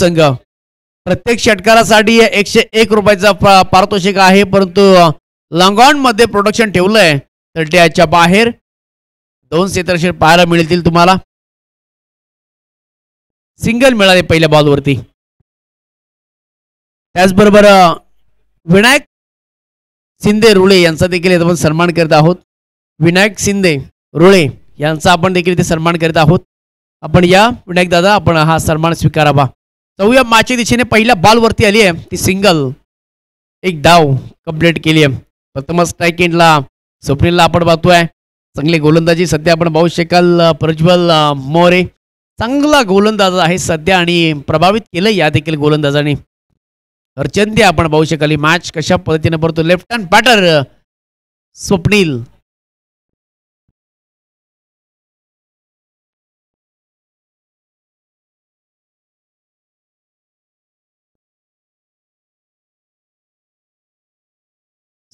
संघ. प्रत्येक षटकारासाठी 101 रुपयाचा पारितोषिक आहे, परंतु लॉंग ऑन मध्ये प्रोडक्शन ठेवलंय तर त्याच्या बाहेर 2 क्षेत्ररक्षक पाहायला मिळतील तुम्हाला. सिंगल मिळाले पहिल्या बॉलवरती. त्याचबरोबर विनायक शिंदे रुळे यांचा देखील आपण सन्मान करत आहोत. विनायक शिंदे रुळे यांचा आपण देखील इथे सन्मान करत आहोत. आपण या विनायक दादा, आपण हा सन्मान स्वीकारावा. 4व्या माच्या दिशेने पहिल्या बॉलवरती आली आहे ती सिंगल. एक डाव कंप्लीट केली आहे. प्रथम स्ट्राईक एंडला स्वप्नीलला आपण पाहतोय. चांगली गोलंदाजी सध्या आपण पाहू शकाल. प्रज्वल मोरे चांगला गोलंदाज आहे सध्या आणि प्रभावित केलं या देखील गोलंदाजाने. हरचंदी आपण पाहू शकाल. मॅच कशा पद्धतीने पडतो. Left hand batter Swapnil.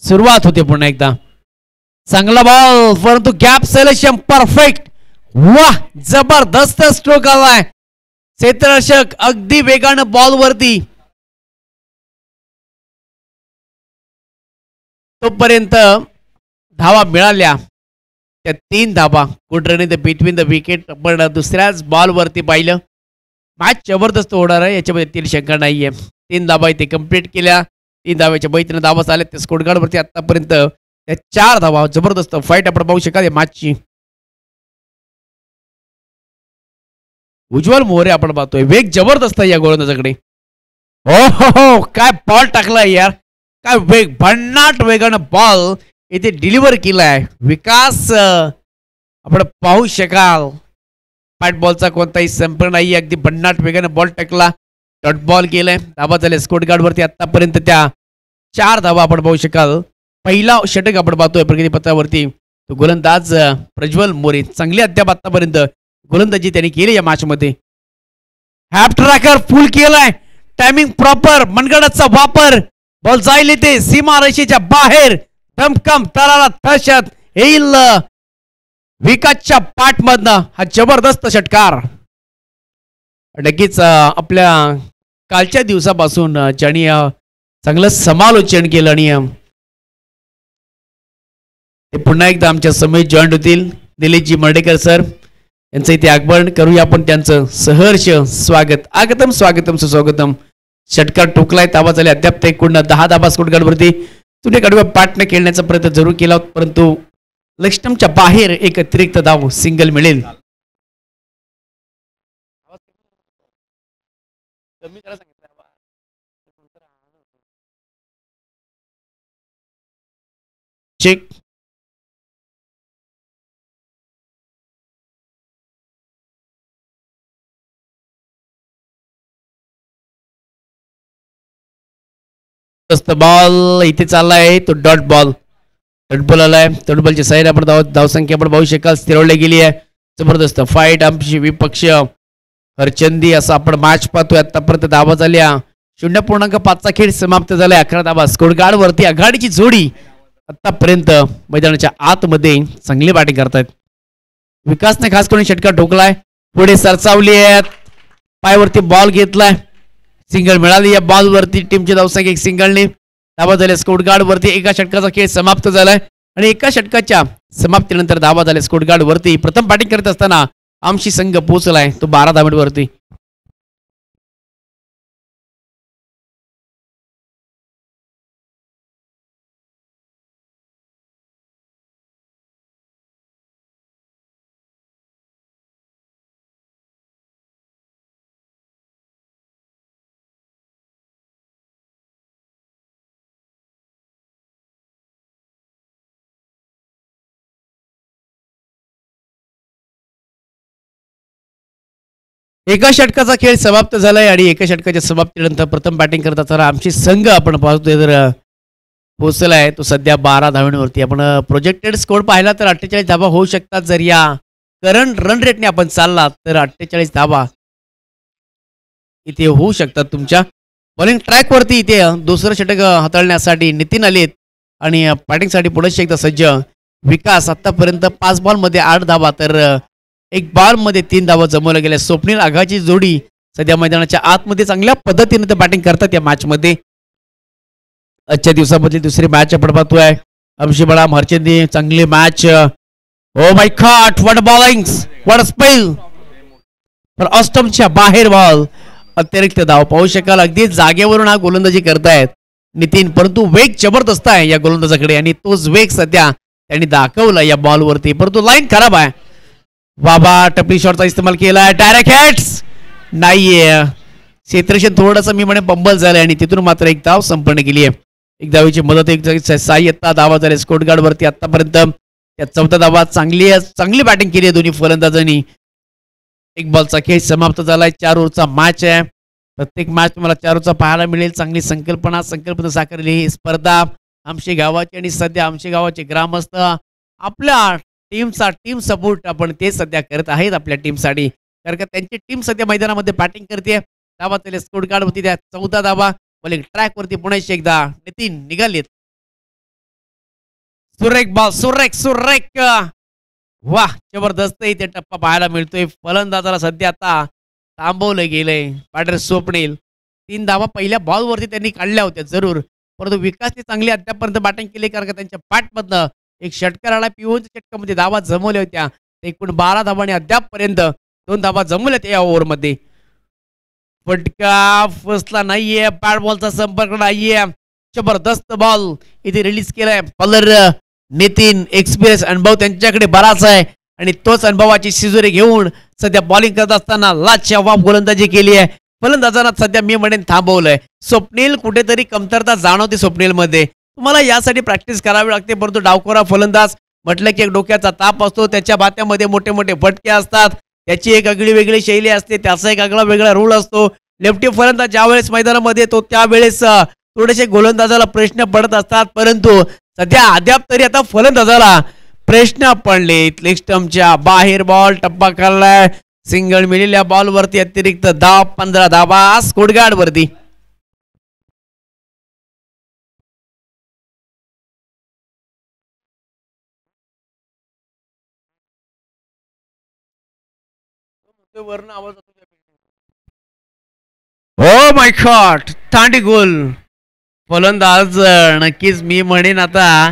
सुरुवात होते पुन्हा एकदा. चांगला बॉल, परंतु गॅप सिलेक्शन परफेक्ट. वाह, जबरदस्त स्ट्रोक आलाय. क्षेत्ररक्षक अगदी वेगानं बॉलवरती. तोपर्यंत धावा मिळाल्या त्या 3 धावा. Good run in between the wicket. पण दुसऱ्याच बॉलवरती पाहिलं मॅच जबरदस्त होणार आहे याच्यामध्ये 3 शंका नाहीये. 3 धावा इथे कंप्लीट केल्या. 3 धाव्याच्या बैठीने धावा झाल्या त्या स्कोरकार्डवरती. आतापर्यंत त्या 4 धावा. जबरदस्त फाईट आपण पाहू शकाल या मॅचची. उज्ज्वल मोरे आपण पाहतोय. वेग जबरदस्त आहे या गोलंदाजाकडे. हो हो हो, काय बॉल टाकलाय यार. काय वेग, भन्नाट वेगानं बॉल इथे डिलिव्हर केलाय. विकास आपण पाहू शकाल. पॅट बॉलचा कोणताही संपर्क नाही. अगदी भन्नाट वेगानं बॉल टाकला. डॉट बॉल केलाय. धावा झाले स्कोरकार्डवरती. आतापर्यंत त्या 4 धावा आपण पाहू शकाल. पहिला षटक आपण पाहतोय प्रगतीपथावरती. तो गोलंदाज प्रज्वल मोरे. चांगली अद्याप आतापर्यंत गोलंदाजी त्यांनी केली या मॅच मध्ये. हॅप ट्रॅकर फुल केलाय. Timing proper. मनगडाचा वापर. बॉल जाईल ते सीमारेषेच्या बाहेर. धमकम तरारा दहशत येईल विकासच्या पाठमधनं. हा जबरदस्त षटकार. नक्कीच आपल्या कालच्या दिवसापासून ज्यांनी चांगलं समालोचन केलं आणि ते पुन्हा एकदा आमच्या समेत जॉईंट होतील. दिलीपजी मर्डेकर सर यांचं इथे आगमन करूया आपण. त्यांचं सहर्ष स्वागत. आगतम स्वागतम सुस्वागतम. षटकार ठोकलाय. धावा झाले अद्याप ते एकूण 10 धावा स्कोरकार्डवरती. तुम्ही कडव्या पाठने खेळण्याचा प्रयत्न जरूर केला, परंतु लक्ष्टमच्या बाहेर एक अतिरिक्त धाव सिंगल मिळेल. चेक. बॉल इथे चाललाय तो डॉट बॉल. डॉट बॉल आलाय. डॉट बॉलची साईड आपण धावसंख्या आपण पाहू शकाल स्थिरवली गेली आहे. जबरदस्त फाईट. आमची विपक्ष हरचंदी असं आपण मॅच पाहतोय. आतापर्यंत धावा झाल्या 0.5चा खेळ समाप्त झालाय. 11 धावा स्कोरकार्डवरती. आघाडीची जोडी आतापर्यंत मैदानाच्या आतमध्ये चांगली बॅटिंग करतायत. विकासने खास करून षटकार ठोकलाय. पुढे सरसावली आहेत. पायावरती बॉल घेतलाय. सिंगल मिळाली या बॉलवरती. टीमची धावसंख्या 1 सिंगलने. धावा झाल्या स्कोरकार्डवरती. एका षटकाचा खेळ समाप्त झालाय आणि एका षटकाच्या समाप्तीनंतर धावा झाल्या स्कोरकार्डवरती. प्रथम बॅटिंग करत असताना आमशी संघ पोहोचलाय तो 12 धावांवरती. एका षटकाचा खेळ समाप्त झालाय आणि एका षटकाच्या समाप्तीनंतर प्रथम बॅटिंग करत असताना आमची संघ आपण पाहतोय तर पोहोचलाय तो सध्या 12 धावांवरती. आपण प्रोजेक्टेड स्कोर पाहिला तर 48 धावा होऊ शकतात. जर या करंट रन रेटने आपण चालला तर 48 धावा इथे होऊ शकतात तुमच्या. बॉलिंग ट्रॅक वरती इथे दुसरं षटक हाताळण्यासाठी नितीन आलेत आणि बॅटिंगसाठी पुढे एकदा सज्ज. विकास आतापर्यंत 5 बॉलमध्ये 8 धावा तर 1 बॉलमध्ये 3 धावा जमवल्या गेल्या. स्वप्नील आघाची जोडी सध्या मैदानाच्या आतमध्ये चांगल्या पद्धतीने ते बॅटिंग करतात या मॅच मध्ये. आजच्या दिवसामधली दुसरी मॅच आपण पाहतोय. अमशीबळा हरचंदी चांगली match. Oh my God, what bowling, what spell. पण ऑस्टमच्या बाहेर बॉल, अतिरिक्त धाव. पाहू शकाल अगदी जागेवरून हा गोलंदाजी करतायत नितीन, परंतु वेग जबरदस्त आहे या गोलंदाजाकडे आणि तोच वेग सध्या त्यांनी दाखवला या बॉलवरती. परंतु लाईन खराब आहे. बाबा टपली शॉटचा इस्तेमाल केलाय. डायरेक्ट हिट्स नाहीये. क्षेत्रक्षण थोडंसं मी म्हणे बंबल झालंय आणि तिथून मात्र एक धाव संपन्न केली आहे. एक धावीची मदत, एक सहाय्यता धावा झाले स्कोर गार्ड वरती आतापर्यंत. त्या चौथ्या धावा चांगली बॅटिंग केली आहे दोन्ही फलंदाजांनी. एक बॉलचा खेळ समाप्त झालाय. 4 ओव्हरचा मॅच आहे. प्रत्येक मॅच तुम्हाला 4 ओव्हरचा पाहायला मिळेल. चांगली संकल्पना साकारली ही स्पर्धा आमची गावाची आणि सध्या आमचे गावाचे ग्रामस्थ आपल्या टीम सपोर्ट आपण ते सध्या करत आहेत आपल्या टीमसाठी. कारण का त्यांची टीम सध्या मैदानामध्ये बॅटिंग करते. धावा त्याला स्कोर कार्ड होती त्या 14 धावा बॉलिंग ट्रॅक वरती पुन्हा एकदा नितीन निघालेत. सुरेख बॉल, सुरेख. वाह, जबरदस्त इथे टप्पा पाहायला मिळतोय. फलंदाजाला सध्या आता थांबवलं गेलंय. बॅटर स्वप्नील 3 धावा पहिल्या बॉलवरती त्यांनी काढल्या होत्या जरूर, परंतु विकासने चांगली अद्यापर्यंत बॅटिंग केली. कारण का त्यांच्या बॅटमधनं एक षटकार आला. पिओनच्या षटकामध्ये धावा जमवल्या होत्या. एकूण 12 धावांनी अद्यापपर्यंत 2 धावा जमवल्यात या ओव्हरमध्ये. फटका फसला नाहीये. बॅट बॉलचा संपर्क नाहीये. जबरदस्त बॉल इथे रिलीज केलाय. बॉलर नितीन एक्सपिरियन्स अनुभव त्यांच्याकडे बराच आहे आणि तोच अनुभवाची शिजोरी घेऊन सध्या बॉलिंग करत असताना लाजवाब गोलंदाजी केली आहे. फलंदाजांना सध्या मी म्हणेन थांबवलंय. स्वप्नील कुठेतरी कमतरता जाणवते स्वप्नीलमध्ये. तुम्हाला यासाठी प्रॅक्टिस करावी लागते. परंतु डावखोरा फलंदाज म्हटलं की एक डोक्याचा ताप असतो. त्याच्या बात्यामध्ये मोठे मोठे फटके असतात. त्याची एक आगळी वेगळी शैली असते. त्याचा एक आगळा वेगळा रूल असतो. लेफ्टी फलंदाज ज्यावेळेस मैदानामध्ये येतो त्यावेळेस थोडेसे गोलंदाजाला प्रश्न पडत असतात. परंतु सध्या अद्याप तरी आता फलंदाजाला प्रश्न पडले. लेग स्टंपच्या बाहेर बॉल टप्पा खाल्लाय. सिंगल मिळालेल्या बॉलवरती अतिरिक्त धाव 15 धावा स्कोर गार्ड वरती. ओ माय गॉड, तांडी गोल. फलंदाज नक्कीच मी म्हणेन आता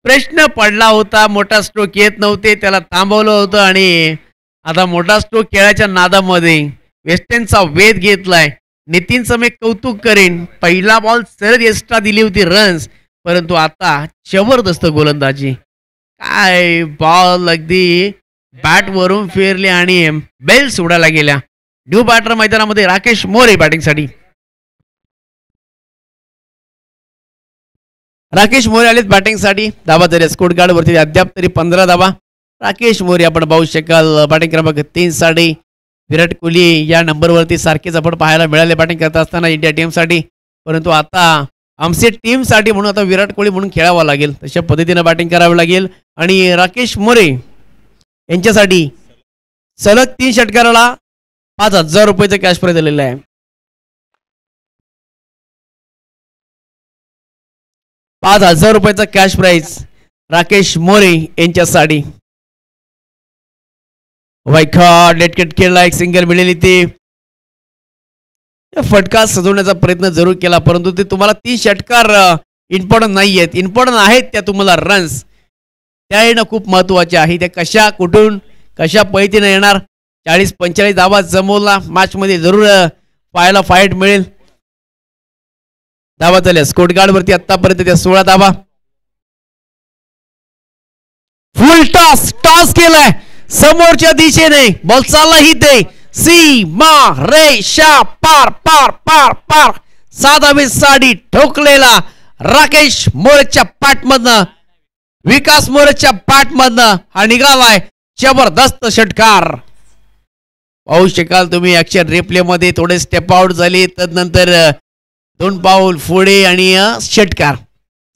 प्रश्न पडला होता. मोठा स्ट्रोक येत नव्हते, त्याला थांबवलं होतं आणि आता मोठा स्ट्रोक खेळाच्या नादामध्ये वेस्टर्नचा वेध घेतलाय. नितीनचं मी कौतुक करेन. पहिला बॉल सरळ एक्स्ट्रा दिली होती रन्स, परंतु आता जबरदस्त गोलंदाजी. काय बॉल अगदी बॅट वरून फिरले आणि बेल्स उडायला गेल्या. न्यू बॅटर मैदानामध्ये राकेश मोरे बॅटिंगसाठी. राकेश मोरे आलेत बॅटिंगसाठी. धावा झाल्या स्कोर गार्ड वरती अद्याप तरी 15 धावा. राकेश मोरे आपण पाहू शकाल बॅटिंग क्रमांक 3 साठी. विराट कोहली या नंबरवरती सारखेच आपण पाहायला मिळाले बॅटिंग करत असताना इंडिया टीमसाठी. परंतु आता आमचे टीमसाठी म्हणून आता विराट कोहली म्हणून खेळावं लागेल. तशा पद्धतीने बॅटिंग करावी लागेल आणि राकेश मोरे यांच्यासाठी सलग 3 षटकाराला 5,000 रुपयाचं कॅश प्राइज दिलेलं आहे. 5,000 रुपयाचा कॅश प्राइज राकेश मोरे यांच्यासाठी. वायखा लेटकेट खेळला. एक सिंगल मिळेली. ते फटका सजवण्याचा प्रयत्न जरूर केला, परंतु ते तुम्हाला 3 षटकार इम्पॉर्टंट नाही आहेत. इम्पॉर्टंट आहेत त्या तुम्हाला रन्स. त्या येणं खूप महत्वाचे आहे. त्या कशा कुठून कशा पद्धतीने येणार. 40-45 धावा जमवला मॅच मध्ये जरूर पाहायला फाईट मिळेल. धावा झाल्या स्कोर गार्ड वरती आतापर्यंत त्या 16 धावा. फुल टॉस केलाय समोरच्या दिशेने. बॉल चालला ही ते सीमा रेषा पार पार पार पार. 7 साडी ठोकलेला राकेश मोरेच्या पाठमधनं, विकास मोरेच्या पाठमधनं हा निघालाय जबरदस्त षटकार. पाहू शकाल तुम्ही ऍक्शन रिप्ले मध्ये. थोडे स्टेप आउट झाले, तदनंतर 2 पाऊल पुढे आणि षटकार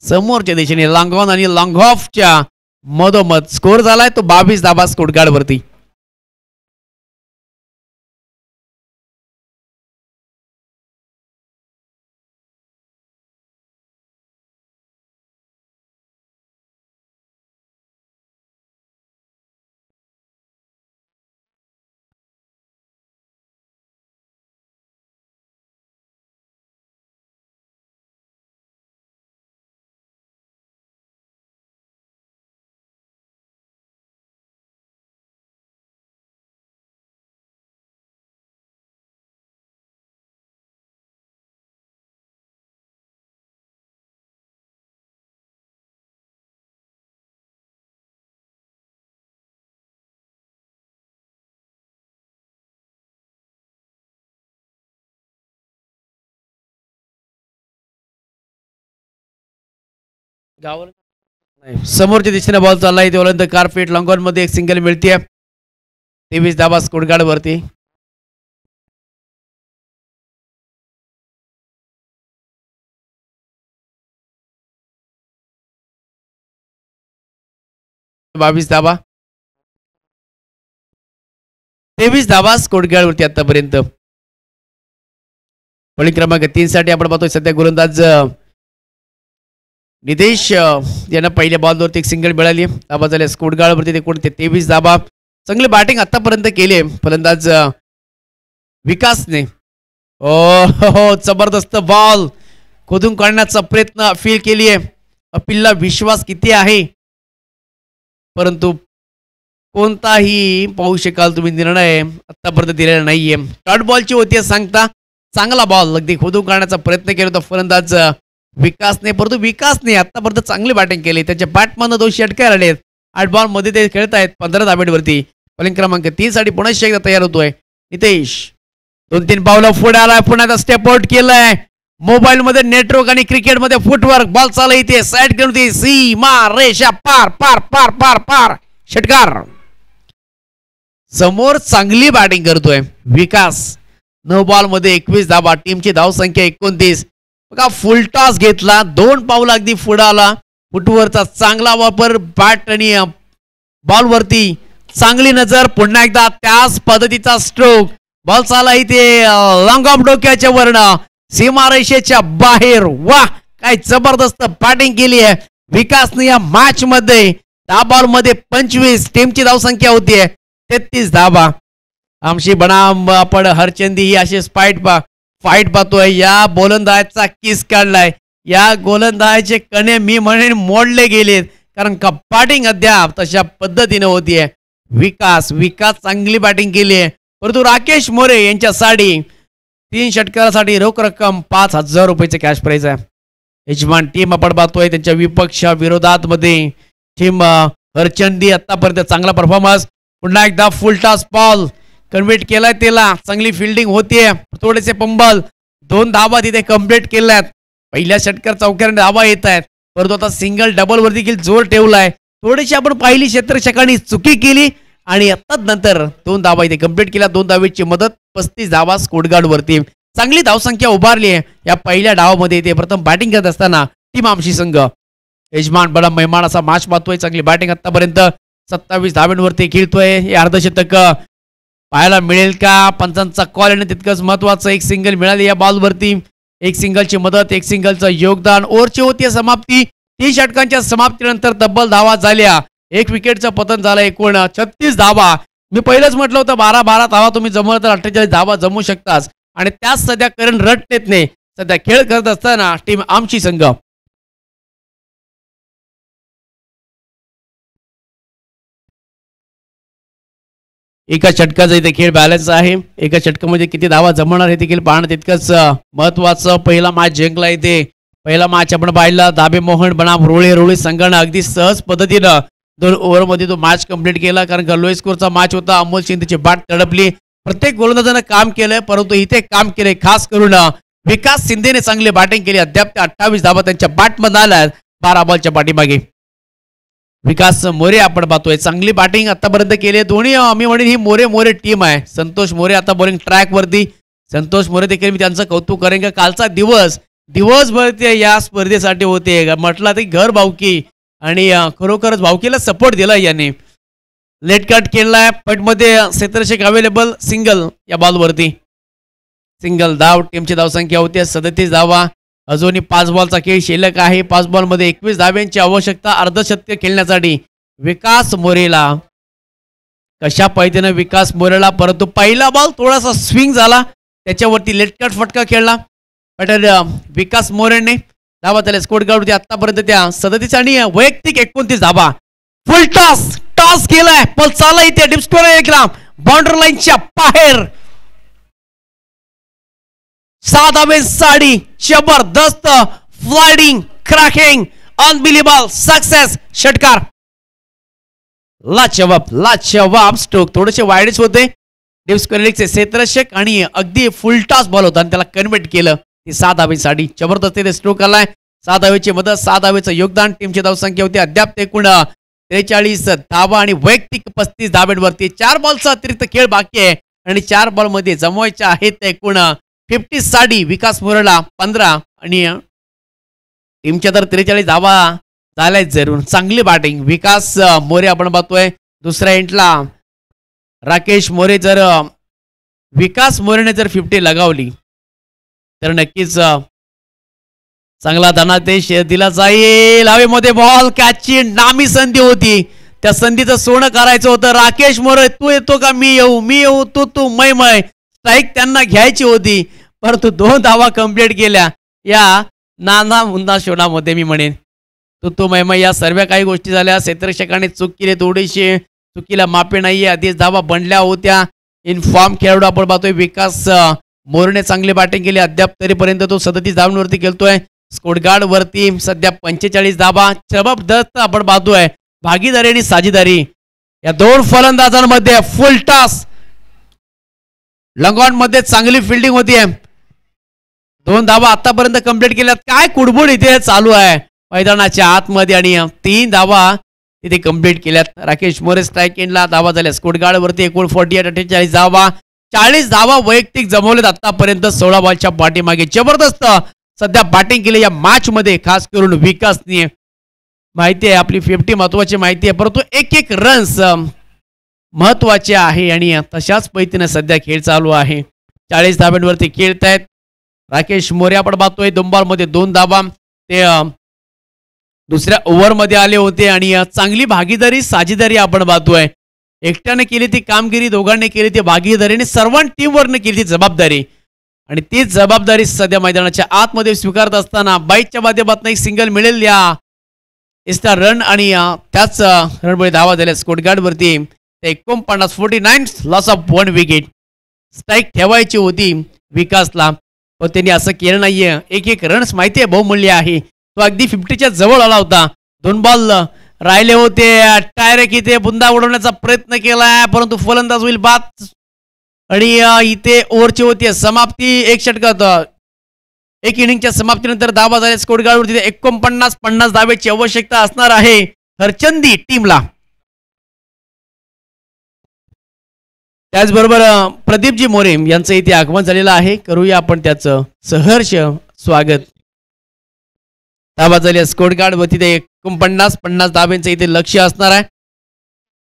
समोरच्या दिशेने लॉंग ऑन आणि लॉंग ऑफच्या मधोमध. स्कोर झालाय तो 22 धावा स्कोर गार्ड वरती. समोरच्या दिशेने बॉल चाललाय ते ओलांड कार्पेट लॉंगॉन मध्ये एक सिंगल मिळते. 23 धावा स्कोर कार्ड वरती. बावीस धावा 23 धावा स्कोर कार्ड वरती आतापर्यंत. फळी क्रमांक 3 साठी आपण पाहतोय सध्या गोलंदाज नितेश यांना पहिल्या बॉलवरती एक सिंगल मिळाली. धाबा झाल्या स्कोर कार्ड वरती 23 धाबा. चांगली बॅटिंग आतापर्यंत केली फलंदाज विकासने. हो जबरदस्त बॉल खोदून काढण्याचा प्रयत्न फील केली आहे. अपिलला विश्वास किती आहे परंतु कोणताही पाहू शकाल तुम्ही निर्णय आतापर्यंत दिलेला नाहीये. डॉट बॉलची होती सांगता चांगला बॉल अगदी खोदून काढण्याचा प्रयत्न केला होता फलंदाज विकासने परंतु विकासने आतापर्यंत चांगली बॅटिंग केली. त्याच्या बॅटमधनं 2 षटकार आले. 8 बॉल मध्ये ते खेळत आहेत 15 धाब्यांवरती. बॉलिंग क्रमांक 3 साठी पुन्हा एकदा तयार होतोय नितेश. 2-3 पावलं पुढे आलाय. पुन्हा स्टेप आउट केलंय. मोबाईल मध्ये नेटवर्क आणि क्रिकेट मध्ये फुटवर्क. बॉल चालू इथे साईड करून ती सीमा रेषा पार पार पार पार पार षटकार. समोर चांगली बॅटिंग करतोय विकास. 9 बॉल मध्ये 21 धाबा. टीमची धावसंख्या 29. बघा फुल टॉस घेतला. 2 पावलं अगदी पुढे आला. फुटवरचा चांगला वापर. बॅट आणि बॉल वरती चांगली नजर. पुन्हा एकदा त्याच पद्धतीचा स्ट्रोक. बॉल चाला इथे लॉंग ऑफ डोक्याच्या वर्ण सीमारेषेच्या बाहेर. वाह काय जबरदस्त बॅटिंग केली आहे विकासने या मॅच मध्ये. 10 बॉल मध्ये 25. टीमची धावसंख्या होती 33 धाबा. आमशी बनाम आपण हरचंदी ही अशी फाईट पाहतोय. या गोलंदाजाचा किस काढलाय. या गोलंदाजाचे कणे मी म्हणेन मोडले गेलेत कारण का बॅटिंग अद्याप तशा पद्धतीने होतीये. विकास चांगली बॅटिंग केली आहे परंतु राकेश मोरे यांच्यासाठी 3 षटकारासाठी रोख रक्कम 5,000 रुपयाचे कॅश प्राइज आहे. यजमान टीम आपण पाहतोय त्यांच्या विपक्ष विरोधात मध्ये टीम हरचंदी आतापर्यंत चांगला परफॉर्मन्स. पुन्हा एकदा फुल टॉस बॉल कन्व्हर्ट केलाय त्याला. चांगली फिल्डिंग होतीये. थोडेसे पंबल 2 धावा तिथे कंप्लीट केल्यात. पहिल्या षटकार चौक्याने धावा येत आहेत परंतु आता सिंगल डबल वर देखील जोर ठेवलाय. थोडीशी आपण पहिली क्षेत्ररक्षकांनी चुकी केली आणि आता नंतर 2 धावा इथे कंप्लीट केल्या. 2 धावेची मदत 35 धावा स्कोर कार्ड वरती. चांगली धावसंख्या उभारली आहे या पहिल्या डावामध्ये. इथे प्रथम बॅटिंग करत असताना टीम आमशी संघ यजमान बडा मेहमान असा मॅच पाहतोय. चांगली बॅटिंग आतापर्यंत 27 धाव्यांवरती खेळतोय. हे अर्धशतक पाहायला मिळेल का? पंचांचा कॉल येणं तितकंच महत्वाचं. एक सिंगल मिळाली या बॉलवरती. एक सिंगलची मदत. एक सिंगलचं योगदान. ओव्हरची होती समाप्ती. 3 षटकांच्या समाप्तीनंतर तब्बल धावा झाल्या. 1 विकेटचं पतन झालं. एकूण 36 धावा. मी पहिलंच म्हटलं होतं 12 धावा तुम्ही जमवलं तर 48 धावा जमवू शकताच आणि त्याच सध्या करण रटत नाही. सध्या खेळ करत असताना टीम आमची संघ एका षटकाचा इथे खेळ बॅलन्स आहे. एका षटकामध्ये किती धावा जमवणार हे देखील पाहणं तितकंच महत्वाचं. पहिला मॅच जिंकला इथे. पहिला मॅच आपण पाहिला दाबे मोहन बनाम रोळे संघानं अगदी सहज पद्धतीनं 2 ओव्हरमध्ये तो मॅच कंप्लीट केला कारण का लो स्कोरचा मॅच होता. अमोल शिंदेची बॅट तडपली. प्रत्येक गोलंदाजानं काम केलंय परंतु इथे काम केलंय खास करून विकास शिंदेने चांगली बॅटिंग केली. अद्याप 28 धावा त्यांच्या बॅटमध्ये आल्या 12 बॉलच्या पाठीमागे. विकास मोरे आपण पाहतोय चांगली बॅटिंग आतापर्यंत केली. दोन्ही मी म्हणेन ही मोरे टीम आहे. संतोष मोरे आता बॉलिंग ट्रॅक वरती. संतोष मोरे देखील मी त्यांचं कौतुक करेन का कालचा दिवसभर ते या स्पर्धेसाठी होते. म्हटलं ते घर भावकी आणि खरोखरच भावकीला सपोर्ट दिला याने. लेट कट केलाय. पटमध्ये क्षेत्ररक्षक अवेलेबल. सिंगल या बॉलवरती. सिंगल धाव. टीमची धावसंख्या होती 37 धावा. अजूनही 5 बॉलचा खेळ शिल्लक आहे. 5 बॉलमध्ये 21 धाव्यांची आवश्यकता अर्धशतक खेळण्यासाठी. विकास मोरेला कशा पद्धतीने विकास मोरेला परंतु पहिला बॉल थोडासा स्विंग झाला त्याच्यावरती लेटकट फटका खेळला. पण विकास मोरेने धावा त्याला स्कोर कार्ड आतापर्यंत त्या 37 आणि वैयक्तिक 29 धावा. फुल टॉस केलाय. बॉल चालला इथे डीप स्कोर एकराम बाउंड्री लाईनच्या बाहेर. 6 धावे साडी. जबरदस्त फ्लाइडिंग क्रॅकिंग अनबिलिव्हेबल सक्सेस षटकार. लाजवाब स्ट्रोक. थोडेसे वाईडच होते. डीप स्क्वेअरचे क्षेत्ररक्षक आणि अगदी फुल टॉस बॉल होता आणि त्याला कन्व्हर्ट केलं. 6 धावे साडी. जबरदस्त स्ट्रोक आलाय. 6 धावेची मदत, 6 धावेचं योगदान. टीमची धावसंख्या होती अद्याप एकूण 43 धावा आणि वैयक्तिक 35 धाब्यांवरती. 4 बॉलचा अतिरिक्त खेळ बाकी आहे आणि 4 बॉलमध्ये जमवायच्या आहेत एकूण 50 साडी. विकास मोरेला 15 आणि टीमच्या तर 43 धावा झाल्या जरूर. चांगली बॅटिंग विकास मोरे आपण पाहतोय दुसऱ्या एंडला. राकेश मोरे जर विकास मोरेने जर 50 लगावली तर नक्कीच चांगला धनादेश दिला जाईल. हवेमध्ये बॉल कॅचची नामी संधी होती, त्या संधीचं सोनं करायचं होतं. राकेश मोरे तू येतो का मी येऊ तू तू मै मै. स्ट्राईक त्यांना घ्यायची होती परंतु 2 धावा कंप्लीट केल्या या नाना मुन्ना शोनामध्ये. मी म्हणेन तू मै मै या सर्व काही गोष्टी झाल्या. क्षेत्ररक्षकाने चूक केली थोडीशी, चुकीला माफी नाहीये. आधीच धावा बनल्या होत्या. इनफॉर्म खेळाडू आपण पाहतोय विकास मोरेने चांगली बॅटिंग केली. अद्याप तरीपर्यंत तो 37 धावांवरती खेळतोय. स्कोरगार्ड वरती सध्या 45 धावा. जबरदस्त आपण पाहतोय भागीदारी आणि साझेदारी या 2 फलंदाजांमध्ये. फुल टॉस लंगॉन मध्ये चांगली फिल्डिंग होती. 2 धावा आतापर्यंत कंप्लीट केल्यात. काय कुडबुड इथे चालू आहे मैदानाच्या आतमध्ये आणि 3 धावा तिथे कंप्लीट केल्यात. राकेश मोरे स्ट्राईक एंडला धावा झाल्या. स्कोरगार्ड वरती एकूण 48 धावा. 40 धावा वैयक्तिक जमवलेत आतापर्यंत 16 बॉलच्या पाठीमागे. जबरदस्त सध्या बॅटिंग केली या मॅच मध्ये, खास करून विकासने. माहिती आहे आपली 50 महत्वाची माहिती आहे परंतु एक रन्स महत्वाचे आहे आणि तशाच पद्धतीने सध्या खेळ चालू आहे. 40 धाब्यांवरती खेळतायत राकेश मोरे. आपण पाहतोय 2 बॉलमध्ये 2 धावा. ते दुसऱ्या ओव्हरमध्ये आले होते आणि चांगली भागीदारी साझेदारी आपण पाहतोय. एकट्याने केली ती कामगिरी, दोघांनी केली ती भागीदारी आणि सर्वांनी टीमवरने केली ती जबाबदारी आणि तीच जबाबदारी सध्या मैदानाच्या आतमध्ये स्वीकारत असताना बाईकच्या माध्यमातून एक सिंगल मिळेल या इस्टा रन आणि त्याच रनमुळे धावा झाल्या. स्कोरगार्ड वरती 49 लॉस ऑफ 1 विकेट. स्ट्राईक ठेवायची होती विकासला पण त्यांनी असं केलं नाहीये. एक रन्स माहिती आहे बहुमूल्य आहे. तो अगदी 50च्या जवळ आला होता. 2 बॉल राहिले होते. डायरेक्ट इथे बुंदा उडवण्याचा प्रयत्न केलाय परंतु फलंदाज होईल बाद आणि इथे ओव्हरची होती समाप्ती. 1 षटकात 1 इनिंगच्या समाप्तीनंतर धावा झाल्या. स्कोरगार्डवरती 49 धावेची आवश्यकता असणार आहे हरचंदी टीमला. त्याचबरोबर प्रदीपजी मोरे यांचं इथे आगमन झालेलं आहे. करूया आपण त्याचं सहर्ष स्वागत. धावा झाल्या स्कोरगार्ड वरती 49 धाब्यांचं इथे लक्ष असणार आहे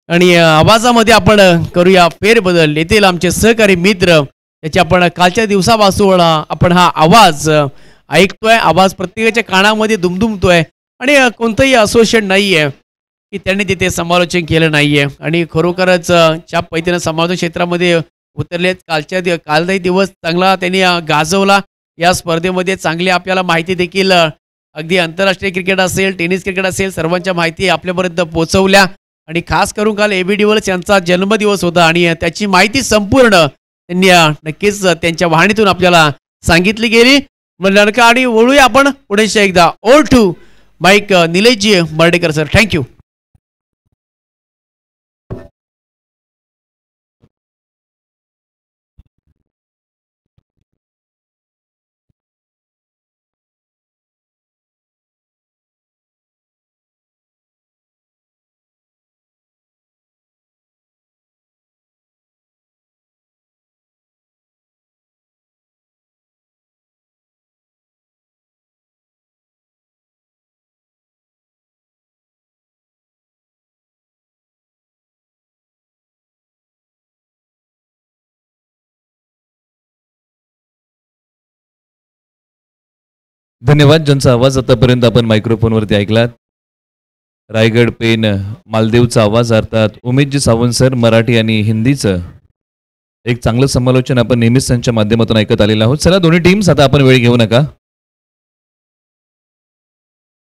आणि आवाजामध्ये आपण करूया फेरबदल. येथील आमचे सहकारी मित्र त्याचे आपण कालच्या दिवसापासून आपण हा आवाज ऐकतोय. आवाज प्रत्येकाच्या कानामध्ये दुमदुमतोय आणि कोणतंही असोसिएशन नाहीये की त्यांनी तिथे समालोचन केलं नाहीये आणि खरोखरच ज्या पद्धतीने समालोचन क्षेत्रामध्ये उतरलेत कालचाही दिवस चांगला त्यांनी गाजवला. या स्पर्धेमध्ये चांगली आपल्याला माहिती देखील अगदी आंतरराष्ट्रीय क्रिकेट असेल, टेनिस क्रिकेट असेल, सर्वांच्या माहिती आपल्यापर्यंत पोहोचवल्या आणि खास करून काल ए बी डिव्हिलियर्स यांचा जन्मदिवस होता आणि त्याची माहिती संपूर्ण त्यांनी नक्कीच त्यांच्या वाहिनीतून आपल्याला सांगितली गेली. लडका आणि वळूया आपण पुढे एकदा. ओल to mic Nileshji Mardekar sir. Thank you. धन्यवाद. ज्यांचा आवाज आतापर्यंत आपण मायक्रोफोनवरती ऐकलात. रायगड पेन मालदेवचा आवाज अर्थात उमेशजी सावंत सर मराठी आणि हिंदीचं एक चांगलं समालोचन आपण नेहमीच त्यांच्या माध्यमातून ऐकत आलेलं आहोत. चला दोन्ही टीम्स आता आपण वेळ घेऊ नका.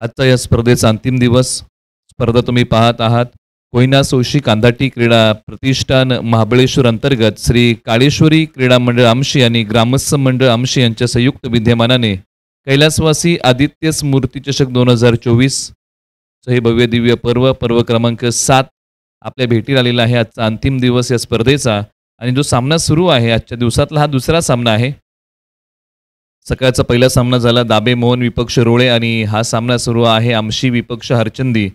आजचा या स्पर्धेचा अंतिम दिवस. स्पर्धा तुम्ही पाहत आहात कोयना सोशी कांदाटी क्रीडा प्रतिष्ठान महाबळेश्वर अंतर्गत श्री काळेश्वरी क्रीडा मंडळ आमशी आणि ग्रामस्थ मंडळ आमशी यांच्या संयुक्त विद्यमानाने कैलासवासी आदित्य स्मृती चषक 2024 हे भव्य दिव्य पर्व क्रमांक 7 आपल्या भेटीला आलेला आहे. आजचा अंतिम दिवस या स्पर्धेचा आणि जो सामना सुरू आहे आजच्या दिवसातला हा दुसरा सामना आहे. सकाळचा पहिला सामना झाला दाबे मोहन विपक्ष रोळे आणि हा सामना सुरू आहे आमशी विपक्ष हरचंदी.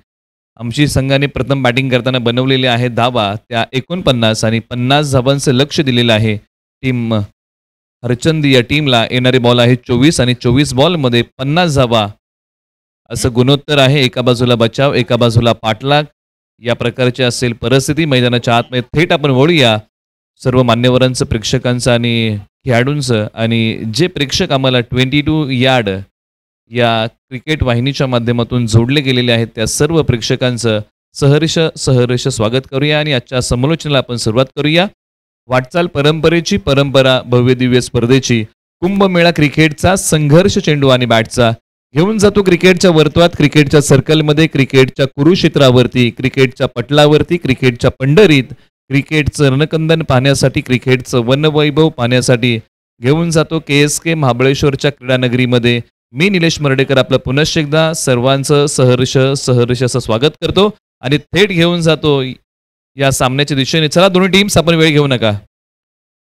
आमची संघाने प्रथम बॅटिंग करताना बनवलेले आहे धावा त्या 49 आणि 50 धावांचं लक्ष दिलेलं आहे. टीम हरचंदी या टीमला येणारे बॉल आहे 24 आणि 24 बॉलमध्ये 50 धावा असं गुणोत्तर आहे. एका बाजूला बचाव एका बाजूला पाठलाग या प्रकारची असेल परिस्थिती. मैदानाच्या आतमध्ये थेट आपण वळूया सर्व मान्यवरांचं प्रेक्षकांचं आणि खेळाडूंचं. आणि जे प्रेक्षक आम्हाला 22 यार्ड या क्रिकेट वाहिनीच्या माध्यमातून जोडले गेलेले आहेत त्या सर्व प्रेक्षकांचं सहर्ष स्वागत करूया आणि आजच्या समालोचनाला आपण सुरुवात करूया. वाटचाल परंपरेची परंपरा भव्य दिव्य स्पर्धेची कुंभमेळा क्रिकेटचा संघर्ष चेंडू आणि बॅटचा घेऊन जातो क्रिकेटच्या वर्तुळात, क्रिकेटच्या सर्कलमध्ये, क्रिकेटच्या कुरुक्षेत्रावरती, क्रिकेटच्या पटलावरती, क्रिकेटच्या पंढरीत, क्रिकेटचं रणकंदन पाहण्यासाठी, क्रिकेटचं वनवैभव पाहण्यासाठी घेऊन जातो KSK महाबळेश्वरच्या क्रीडानगरीमध्ये. मी निलेश मर्डेकर आपलं पुनश्च एकदा सर्वांचं सहर्ष असं स्वागत करतो आणि थेट घेऊन जातो या सामन्याच्या दिशेने. चला दोन्ही टीम्स आपण वेळ घेऊ नका.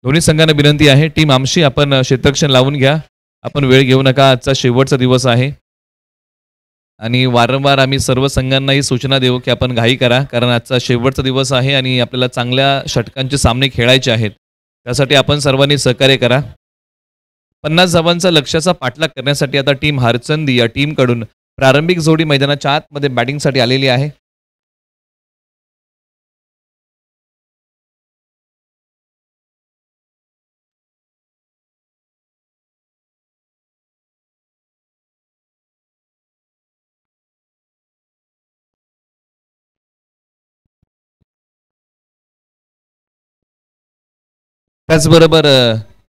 दोन्ही संघांना विनंती आहे, टीम आमशी आपण क्षेत्ररक्षण लावून घ्या, आपण वेळ घेऊ नका. आजचा शेवटचा दिवस आहे आणि वारंवार आम्ही सर्व संघांनाही सूचना देऊ की आपण घाई करा, कारण आजचा शेवटचा दिवस आहे आणि आपल्याला चांगल्या षटकांचे सामने खेळायचे आहेत. त्यासाठी आपण सर्वांनी सहकार्य करा. 50 धावांचा लक्ष्याचा पाठलाग करण्यासाठी आता टीम हरचंदी या टीमकडून प्रारंभिक जोडी मैदानाच्या आतमध्ये बॅटिंगसाठी आलेली आहे. त्याचबरोबर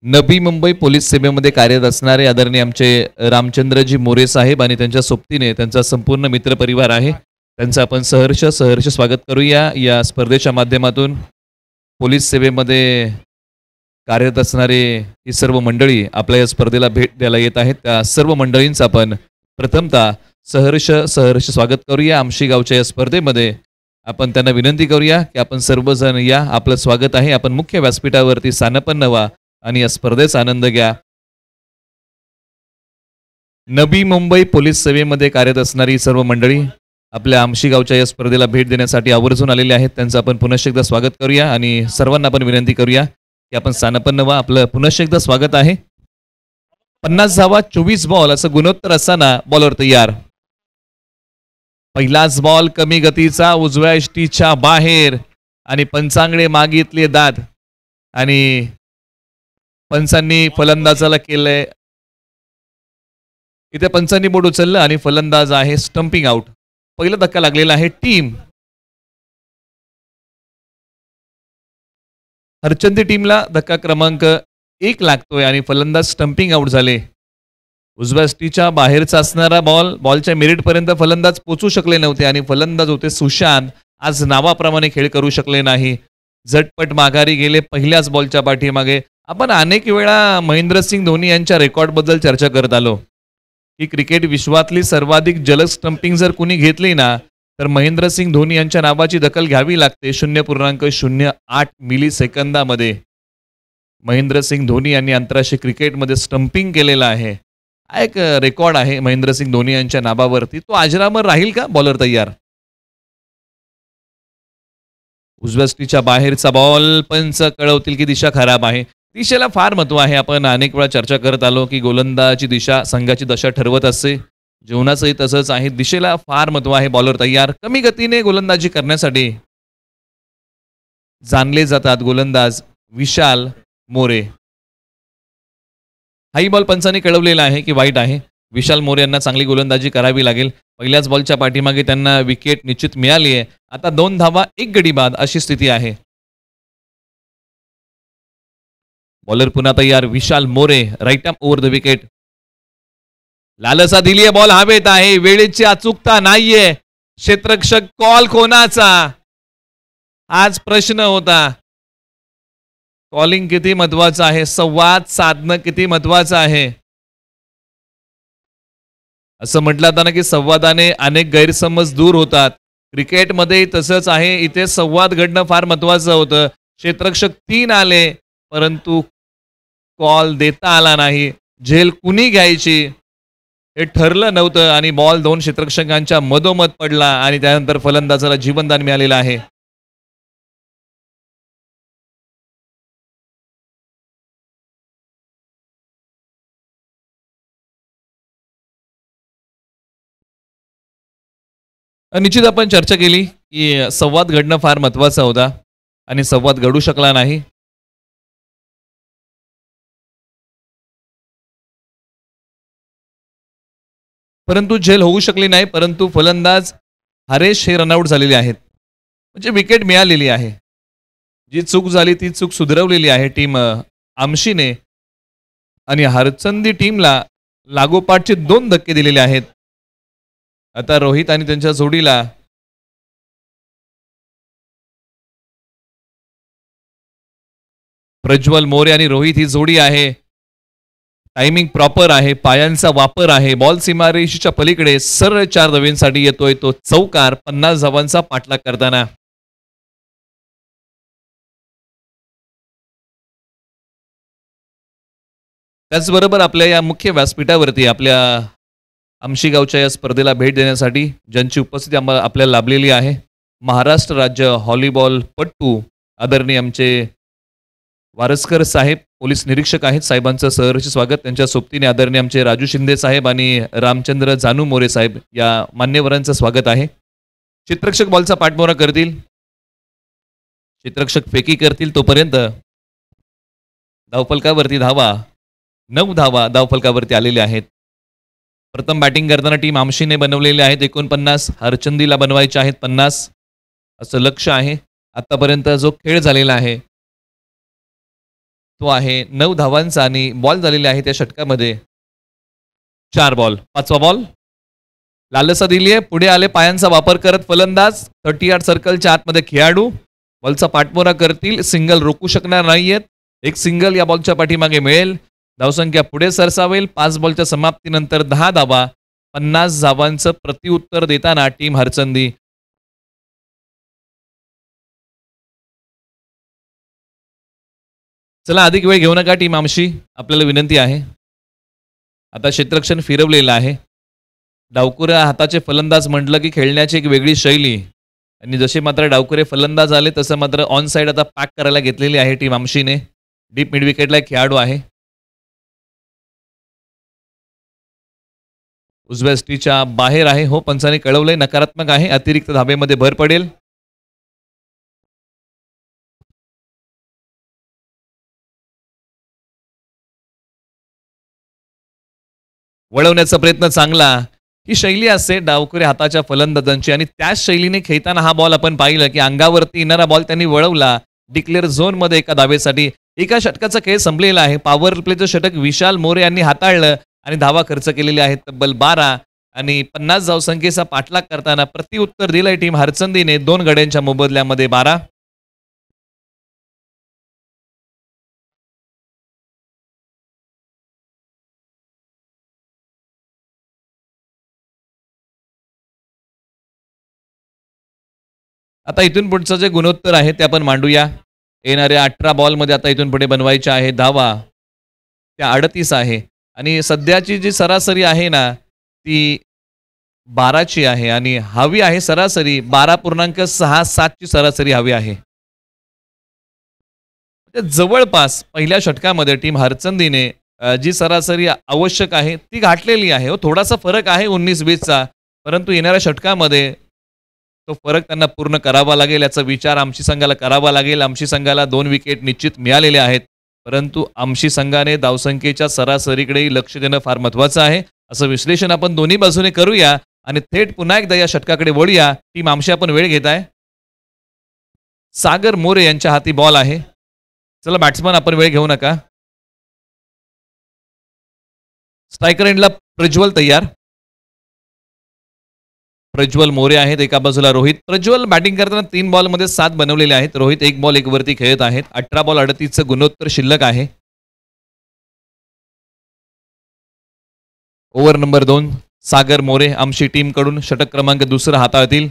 नवी मुंबई पोलीस सेवेमध्ये कार्यरत असणारे आदरणीय आमचे रामचंद्रजी मोरे साहेब आणि त्यांच्या सोबतीने त्यांचा संपूर्ण मित्रपरिवार आहे, त्यांचं आपण सहर्ष स्वागत करूया. या स्पर्धेच्या माध्यमातून पोलीस सेवेमध्ये कार्यरत असणारे ही सर्व मंडळी आपल्या या स्पर्धेला भेट द्यायला येत आहेत. त्या सर्व मंडळींचं आपण प्रथमतः सहर्ष स्वागत करूया. आमशी गावच्या या स्पर्धेमध्ये आपण त्यांना विनंती करूया की आपण सर्वजण या, आपलं स्वागत आहे. आपण मुख्य व्यासपीठावरती स्थानापन्न व्हा आणि या स्पर्धेचा आनंद घ्या. नवी मुंबई पोलीस सेवेमध्ये कार्यरत असणारी सर्व मंडळी आपल्या आमशी गावच्या या स्पर्धेला भेट देण्यासाठी आवर्जून आलेले आहेत, त्यांचं आपण पुनश्च एकदा स्वागत करूया आणि सर्वांना आपण विनंती करूया की आपण स्थानापन्न व्हा. आपलं पुनश्च एकदा स्वागत आहे. 50 धावा 24 बॉल असं गुणोत्तर असताना बॉलवर तयार. पहिलाच बॉल कमी गतीचा उजव्या यष्टीच्या बाहेर आणि पंचांगडे मागितले दाद आणि पंचांनी फलंदाजाला केलंय. इथे पंचांनी बोट उचललं आणि फलंदाज आहे स्टंपिंग आउट. पहिला धक्का लागलेला आहे टीम हरचंदी टीमला. धक्का क्रमांक 1 लागतोय आणि फलंदाज स्टंपिंग आउट झाले. उजव्या यष्टीच्या बाहेरचा असणारा बॉलच्या मेरिटपर्यंत फलंदाज पोचू शकले नव्हते आणि फलंदाज होते सुशांत. आज नावाप्रमाणे खेळ करू शकले नाही, झटपट माघारी गेले पहिल्याच बॉलच्या पाठीमागे. आपण अनेक वेळा महेंद्रसिंग धोनी यांच्या रेकॉर्डबद्दल चर्चा करत आलो की क्रिकेट विश्वातली सर्वाधिक जलद स्टंपिंग जर कुणी घेतली ना तर महेंद्रसिंग धोनी यांच्या नावाची दखल घ्यावी लागते. 0.08 मिलीसेकंदामध्ये महेंद्रसिंग धोनी यांनी आंतरराष्ट्रीय क्रिकेटमध्ये स्टंपिंग केलेलं आहे. हा एक रेकॉर्ड आहे महेंद्रसिंग धोनी यांच्या नावावरती. तो अजरामर राहील का? बॉलर तयार. उजव्या यष्टीच्या बाहेरचा बॉल. पंच कळवतील की दिशा खराब आहे. दिशेला फार महत्व आहे. आपण अनेक वेळा चर्चा करत आलो की गोलंदाजी दिशा संघाची दशा ठरवत असते. जीवनाचंही तसंच आहे. दिशेला फार महत्व आहे. बॉलर तयार. कमी गतीने गोलंदाजी करण्यासाठी जाणले जातात गोलंदाज विशाल मोरे. हाही बॉल पंचांनी कळवलेला आहे की वाईट आहे. विशाल मोरे यांना चांगली गोलंदाजी करावी लागेल. पहिल्याच बॉलच्या पाठीमागे त्यांना विकेट निश्चित मिळाली आहे. आता 2 धावा 1 गडी बाद अशी स्थिती आहे. बॉलर पुन्हा तयार. Vishal More right arm over the wicket. लालसा दिलीये. बॉल हवेत आहे. वेळेची अचूकता नाहीये. क्षेत्ररक्षक कॉल कोणाचा? आज प्रश्न होता. कॉलिंग किती महत्वाचं आहे, संवाद साधणं किती महत्वाचं आहे. असं म्हटलं जातं ना की संवादाने अनेक गैरसमज दूर होतात. क्रिकेटमध्ये तसंच आहे. इथे संवाद घडणं फार महत्वाचं होतं. क्षेत्ररक्षक 3 आले परंतु कॉल देता आला नाही. झेल कुणी घ्यायची हे ठरलं नव्हतं आणि बॉल दोन क्षेत्ररक्षकांच्या मधोमध पडला आणि त्यानंतर फलंदाजाला जीवनदान मिळालेलं आहे. निश्चित आपण चर्चा केली की संवाद घडणं फार महत्वाचा होता आणि संवाद घडू शकला नाही. परंतु झेल होऊ शकली नाही. परंतु फलंदाज हरेश हे रनआउट झालेले आहेत. म्हणजे विकेट मिळालेली आहे. जी चूक झाली ती चूक सुधारवलेली आहे टीम आमशीने आणि हरचंदी टीमला लागोपाठचे 2 धक्के दिलेले आहेत. आता रोहित आणि त्यांच्या जोडीला प्रज्वल मोरे आणि रोहित ही जोडी आहे. टायमिंग प्रॉपर आहे. पायांचा वापर आहे. बॉल सीमारेषेच्या पलीकडे सरळ 4 धावांसाठी येतोय तो चौकार 50 धावांचा पाठलाग करताना. त्याचबरोबर आपल्या या मुख्य व्यासपीठावरती आपल्या आमशी गावच्या या स्पर्धेला भेट देण्यासाठी ज्यांची उपस्थिती आपल्याला लाभलेली आहे, महाराष्ट्र राज्य व्हॉलीबॉलपटू आदरणीय आमचे वारसकर साहेब पोलीस निरीक्षक आहेत. साहेबांचं सहर्ष स्वागत. त्यांच्या सोबतीने आदरणीय आमचे राजू शिंदे साहेब आणि रामचंद्र जानू मोरे साहेब या मान्यवरांचं स्वागत आहे. चित्ररक्षक बॉलचा पाठमोरा करतील. चित्ररक्षक फेकी करतील. तोपर्यंत धावफलकावरती 9 धावा धावफलकावरती आलेल्या आहेत. प्रथम बॅटिंग करताना टीम आमशीने बनवलेले आहेत 49. हरचंदीला बनवायचे आहेत 50 असं लक्ष आहे. आतापर्यंत जो खेळ झालेला आहे तो आहे 9 धावांचा आणि बॉल झालेले आहे त्या षटकामध्ये 4 बॉल. 5वा बॉल लालसा दिली आहे. पुढे आले पायांचा वापर करत फलंदाज 30 यार्ड सर्कलच्या आतमध्ये खेळाडू बॉलचा पाठमोरा करतील. सिंगल रोखू शकणार नाहीयेत. एक सिंगल या बॉलच्या पाठीमागे मिळेल. धावसंख्या पुढे सरसावेल. 5 बॉलच्या समाप्तीनंतर 10 धावा. 50 धावांचं प्रतिउत्तर देताना टीम हरचंदी. चला अधिक वेळ घेऊ नका टीम आमशी, आपल्याला विनंती आहे. आता क्षेत्ररक्षण फिरवलेलं आहे. डावकुऱ्या हाताचे फलंदाज म्हटलं की खेळण्याची एक वेगळी शैली आणि जसे मात्र डावकुरे फलंदाज आले तसं मात्र ऑन साईड आता पॅक करायला घेतलेली आहे टीम आमशीने. डीप मिड विकेटला एक खेळाडू आहे. उजव्या स्टीच्या बाहेर आहे. हो पंचाने कळवलंय नकारात्मक आहे. अतिरिक्त धाबेमध्ये भर पडेल. वळवण्याचा प्रयत्न चांगला. ही शैली असते डावकुरे हाताच्या फलंदाजांची आणि त्याच शैलीने खेळताना हा बॉल आपण पाहिलं की अंगावरती येणारा बॉल त्यांनी वळवला डिक्लेअर झोन मध्ये एका धावेसाठी. एका षटकाचा खेळ संपलेला आहे. पॉवर प्लेचं षटक विशाल मोरे यांनी हाताळलं आणि धावा खर्च केलेले आहेत तब्बल 12 आणि 50 धावसंख्येचा पाठलाग करताना प्रतिउत्तर दिलंय टीम हरचंदीने 2 गड्यांच्या मोबदल्यामध्ये 12. आता इथून पुढचं जे गुणोत्तर आहे ते आपण मांडूया. येणाऱ्या 18 बॉलमध्ये आता इथून पुढे बनवायच्या आहे धावा त्या 38 आहे आणि सध्याची जी सरासरी आहे ना ती 12ची आहे आणि हवी आहे सरासरी 12.67 ची सरासरी हवी आहे. जवळपास पहिल्या षटकामध्ये टीम हरचंदीने जी सरासरी आवश्यक आहे ती गाठलेली आहे. थोडासा फरक आहे 19-20चा, परंतु येणाऱ्या षटकामध्ये तो फरक त्यांना पूर्ण करावा लागेल याचा विचार आमची संघाला करावा लागेल. आमची संघाला 2 विकेट निश्चित मिळालेले आहेत, परंतु आमची संघाने धावसंख्येच्या सरासरीकडेही लक्ष देणं फार महत्वाचं आहे. असं विश्लेषण आपण दोन्ही बाजूने करूया आणि थेट पुन्हा एकदा या षटकाकडे वळूया. टीम आमशी आपण वेळ घेत आहे. सागर मोरे यांच्या हाती बॉल आहे. चला बॅट्समन आपण वेळ घेऊ नका. स्ट्रायकर एंडला प्रज्वल तयार. प्रज्वल मोरे आहेत. एका बाजूला रोहित. प्रज्वल बॅटिंग करताना 3 बॉलमध्ये 7 बनवलेले आहेत. रोहित 1 बॉल 1 वरती खेळत आहेत. 18 बॉल 38चं गुणोत्तर शिल्लक आहे. ओव्हर नंबर 2 सागर मोरे आमची टीम कडून षटक क्रमांक 2 हाताळतील.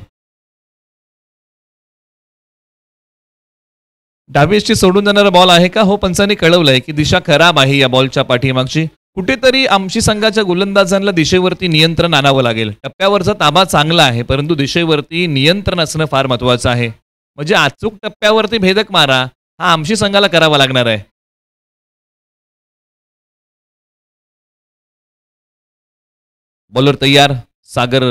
डावीची सोडून जाणारा बॉल आहे का? हो पंचांनी कळवलंय की दिशा खराब आहे या बॉलच्या पाठीमागची. कुठेतरी आमची संघाच्या गोलंदाजांना दिशेवरती नियंत्रण आणावं लागेल. टप्प्यावरचा ताबा चांगला आहे, परंतु दिशेवरती नियंत्रण असणं फार महत्वाचं आहे. म्हणजे अचूक टप्प्यावरती भेदक मारा हा आमची संघाला करावा लागणार आहे. बॉलर तयार. सागर.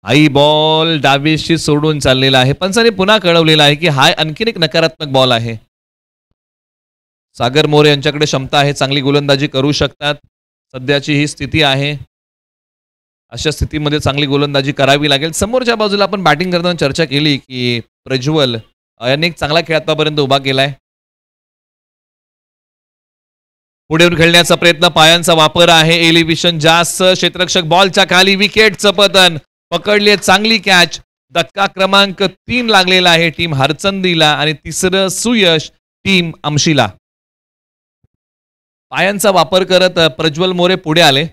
हाई बॉल डावीशी सोडून चाललेला आहे. पंचाने पुन्हा कळवलेला आहे की हा आणखीन एक नकारात्मक बॉल आहे. सागर मोरे यांच्याकडे क्षमता आहे, चांगली गोलंदाजी करू शकतात. सध्याची ही स्थिती आहे. अशा स्थितीमध्ये चांगली गोलंदाजी करावी लागेल. समोरच्या बाजूला आपण बॅटिंग करताना चर्चा केली की प्रज्वल यांनी एक चांगला खेळ आतापर्यंत उभा केलाय. पुढे येऊन खेळण्याचा प्रयत्न, पायांचा वापर आहे, एलिव्हेशन जास्त, क्षेत्ररक्षक बॉलच्या खाली, विकेटचं पतन. पकडली चांगली कॅच. धक्का क्रमांक 3 लागलेला आहे टीम हरचंदीला आणि तिसरं सुयश टीम आमशीला. पायांचा वापर करत प्रज्वल मोरे पुढे आले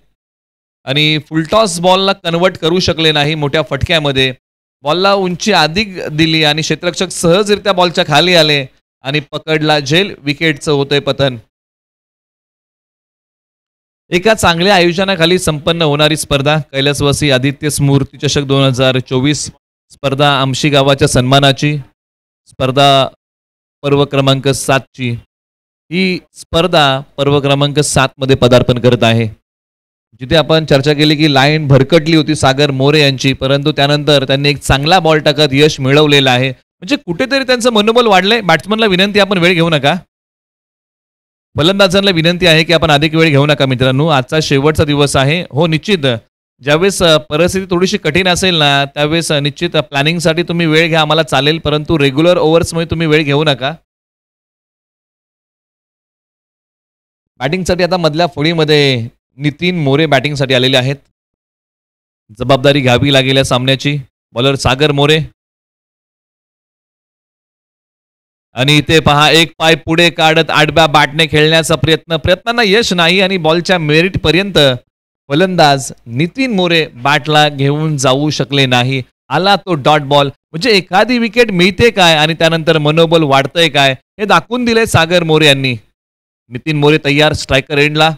आणि फुलटॉस बॉलला कन्वर्ट करू शकले नाही. मोठ्या फटक्यामध्ये बॉलला उंची अधिक दिली आणि क्षेत्ररक्षक सहजरित्या बॉलच्या खाली आले आणि पकडला झेल. विकेटचं होतंय पतन. एका चांगल्या आयोजनाखाली संपन्न होणारी स्पर्धा कैलासवासी आदित्य स्मृती चषक 2024 स्पर्धा आमशी गावाच्या सन्मानाची स्पर्धा पर्व क्रमांक 7 ची ही स्पर्धा पर्व क्रमांक 7 मध्ये पदार्पण करत आहे. जिथे आपण चर्चा केली की लाईन भरकटली होती सागर मोरे यांची, परंतु त्यानंतर त्यांनी एक चांगला बॉल टाकत यश मिळवलेलं आहे. म्हणजे कुठेतरी त्यांचं मनोबल वाढलंय. बॅट्समनला विनंती, आपण वेळ घेऊ नका. फलंदाजांना विनंती आहे की आपण अधिक वेळ घेऊ नका मित्रांनो. आजचा शेवटचा दिवस आहे. हो निश्चित, ज्यावेळेस परिस्थिती थोडीशी कठीण असेल ना त्यावेळेस निश्चित प्लॅनिंगसाठी तुम्ही वेळ घ्या, आम्हाला चालेल, परंतु रेग्युलर ओव्हर्समध्ये तुम्ही वेळ घेऊ नका. बॅटिंगसाठी आता मधल्या फळीमध्ये नितीन मोरे बॅटिंगसाठी आलेले आहेत. जबाबदारी घ्यावी लागेल या सामन्याची. बॉलर सागर मोरे आणि इथे पहा, एक पाय पुढे काढत आडव्या बॅटने खेळण्याचा प्रयत्नांना यश नाही आणि बॉलच्या मेरिट पर्यंत फलंदाज नितीन मोरे बॅटला घेऊन जाऊ शकले नाही. आला तो डॉट बॉल. म्हणजे एखादी विकेट मिळते काय आणि त्यानंतर मनोबल वाढतंय काय हे दाखवून दिले सागर मोरे यांनी. नितीन मोरे तयार. स्ट्रायकर एंडला.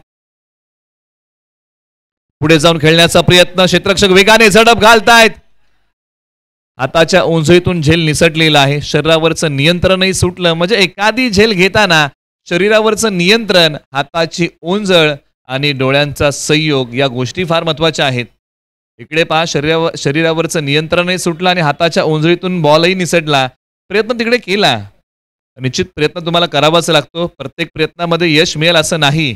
पुढे जाऊन खेळण्याचा प्रयत्न. क्षेत्ररक्षक वेगाने झडप घालतायत. हाताच्या ओंजळीतून झेल निसटलेला आहे. शरीरावरचं नियंत्रणही सुटलं. म्हणजे एखादी झेल घेताना शरीरावरचं नियंत्रण, हाताची ओंजळ आणि डोळ्यांचा संयोग या गोष्टी फार महत्वाच्या आहेत. इकडे पहा, शरीरावरचं नियंत्रणही सुटलं आणि हाताच्या ओंजळीतून बॉलही निसटला. प्रयत्न तिकडे केला. निश्चित प्रयत्न तुम्हाला करावाच लागतो. प्रत्येक प्रयत्नामध्ये यश मिळेल असं नाही,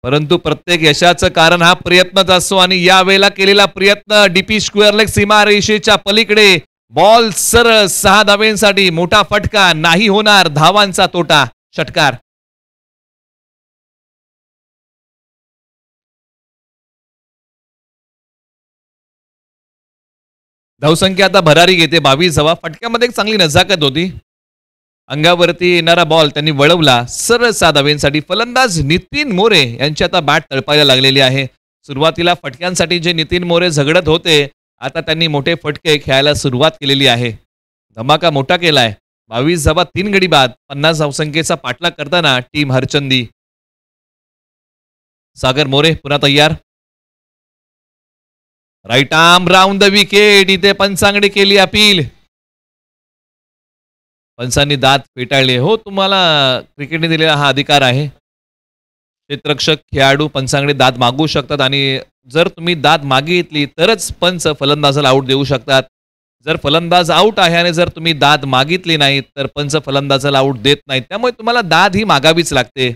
परंतु प्रत्येक यशाचं कारण हा प्रयत्नच असतो आणि यावेळेला केलेला प्रयत्न डीपी स्क्वेअर लेग सीमारेषेच्या पलीकडे. बॉल सरळ 6 धावांसाठी. मोठा फटका नाही होणार. धावांचा तोटा. षटकार. धावसंख्या आता भरारी घेते 22 धावा. फटक्यामध्ये एक चांगली नजाकत होती. अंगावरती येणारा बॉल त्यांनी वळवला सरळ 6 धावांसाठी. फलंदाज नितीन मोरे यांची आता बॅट तळपायला लागलेली आहे. सुरुवातीला फटक्यांसाठी जे नितीन मोरे झगडत होते, आता त्यांनी मोठे फटके खेळायला सुरुवात केलेली आहे. धमाका मोठा केलाय. 22 धावा 3 गडी बाद. 50 धावसंख्येचा पाठलाग करताना टीम हरचंदी. सागर मोरे पुन्हा तयार. Right arm round the wicket. इथे पंचांकडे केली अपील. पंचांनी दात पेटाळले. हो, तुम्हाला क्रिकेटने दिलेला हा अधिकार आहे. क्षेत्ररक्षक खेळाडू पंचांकडे दाद मागू शकतात आणि जर तुम्ही दाद मागितली तरच पंच फलंदाजाला आऊट देऊ शकतात. जर फलंदाज आऊट आहे आणि जर तुम्ही दाद मागितली नाही तर पंच फलंदाजाला आऊट देत नाहीत. त्यामुळे तुम्हाला दाद ही मागावीच लागते.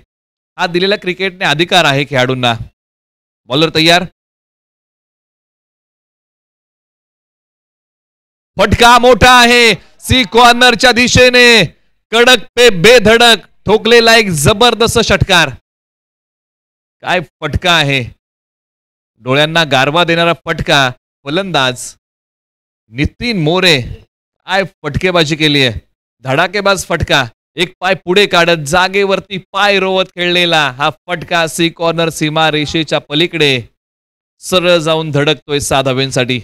हा दिलेला क्रिकेटने अधिकार आहे खेळाडूंना. बॉलर तयार. फटका मोठा आहे. सी कॉर्नरच्या दिशेने कडक पे बेधडक ठोकलेला एक जबरदस्त षटकार. काय फटका आहे. डोळ्यांना गारवा देणारा फटका. फलंदाज नितीन मोरे काय फटकेबाजी केली आहे. धडाकेबाज फटका. एक पाय पुढे काढत जागेवरती पाय रोवत खेळलेला हा फटका सी कॉर्नर सीमा रेषेच्या पलीकडे सरळ जाऊन धडकतोय 6 धावांसाठी.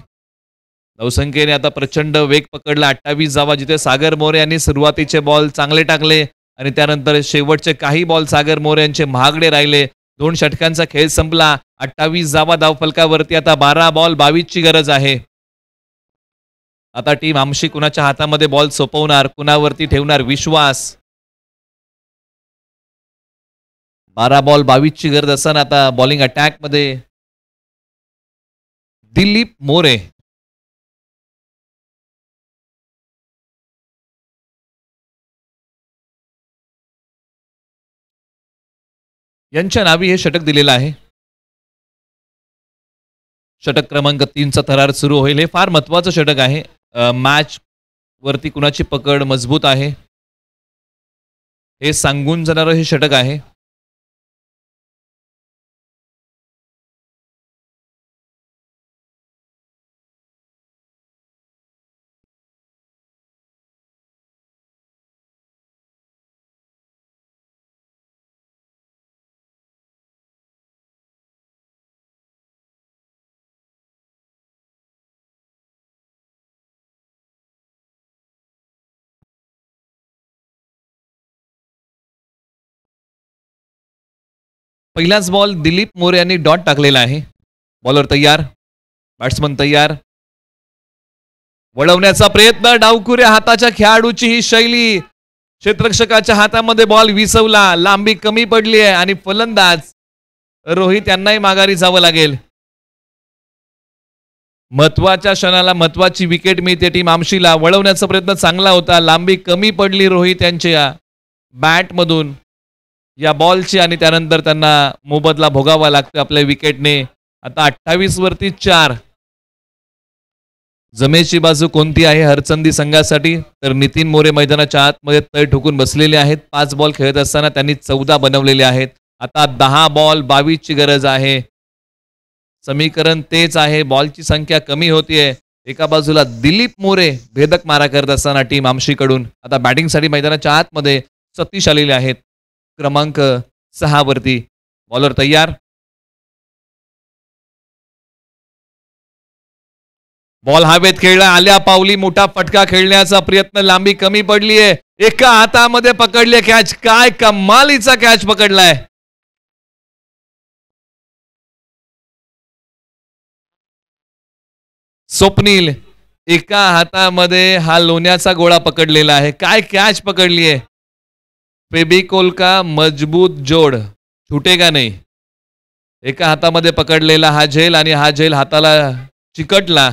धावसंख्येने आता प्रचंड वेग पकडला. 28 धावा, जिथे सागर मोरे यांनी सुरुवातीचे बॉल चांगले टाकले आणि त्यानंतर शेवटचे काही बॉल सागर मोरे यांचे महागडे राहिले. 2 षटकांचा खेळ संपला. 28 धावा धावफलकावरती. आता 12 बॉल 22 ची गरज आहे. आता टीम आमशी कुणाच्या हातामध्ये बॉल सोपवणार, कुणावरती ठेवणार विश्वास. 12 बॉल 22 ची गरज असताना आता बॉलिंग अटॅक मध्ये दिलीप मोरे. यांच्या नावी हे षटक दिलेलं आहे. षटक क्रमांक 3चा थरार सुरू होईल. हे फार महत्वाचं षटक आहे. मॅच वरती कुणाची पकड मजबूत आहे हे सांगून जाणारं हे षटक आहे. पहिलाच बॉल दिलीप मोरे यांनी डॉट टाकलेला आहे. बॉलर तयार, बॅट्समन तयार. वळवण्याचा प्रयत्न. डावखुऱ्या हाताच्या खेळाडूची ही शैली. क्षेत्ररक्षकाच्या हातामध्ये बॉल विसवला. लांबी कमी पडली आहे आणि फलंदाज रोहित यांनाही माघारी जावं लागेल. महत्वाच्या क्षणाला महत्वाची विकेट मिळते टीम आमशीला. वळवण्याचा प्रयत्न चांगला होता. लांबी कमी पडली रोहित यांच्या बॅटमधून या बॉलची आणि त्यानंतर त्यांना मोबदला भोगावा लागतो आपल्या विकेटने. आता 28 वरती 4. जमेची बाजू कोणती आहे हरचंदी संघासाठी, तर नितीन मोरे मैदानाच्या आतमध्ये तळ ठोकून बसलेले आहेत. 5 बॉल खेळत असताना त्यांनी 14 बनवलेले आहेत. आता 10 बॉल 22 ची गरज आहे. समीकरण तेच आहे. बॉलची संख्या कमी होतीये. एका बाजूला दिलीप मोरे भेदक मारा करत असताना टीम आमशीकडून आता बॅटिंगसाठी मैदानाच्या आतमध्ये सतीश आलेले आहेत. क्रमांक 6 वरती. बॉलर तयार. बॉल हवेत खेळला. आल्या पावली मोठा फटका खेळण्याचा प्रयत्न. लांबी कमी पडली आहे. एका हातामध्ये पकडली कॅच. काय कमालीचा कॅच पकडलाय. स्वप्नील एका हातामध्ये हा लोण्याचा गोळा पकडलेला आहे. काय कॅच पकडली आहे. फेबिकोल का मजबूत जोड, छुटेगा नाही. एका हातामध्ये पकडलेला हा झेल आणि हा झेल हाताला चिकटला.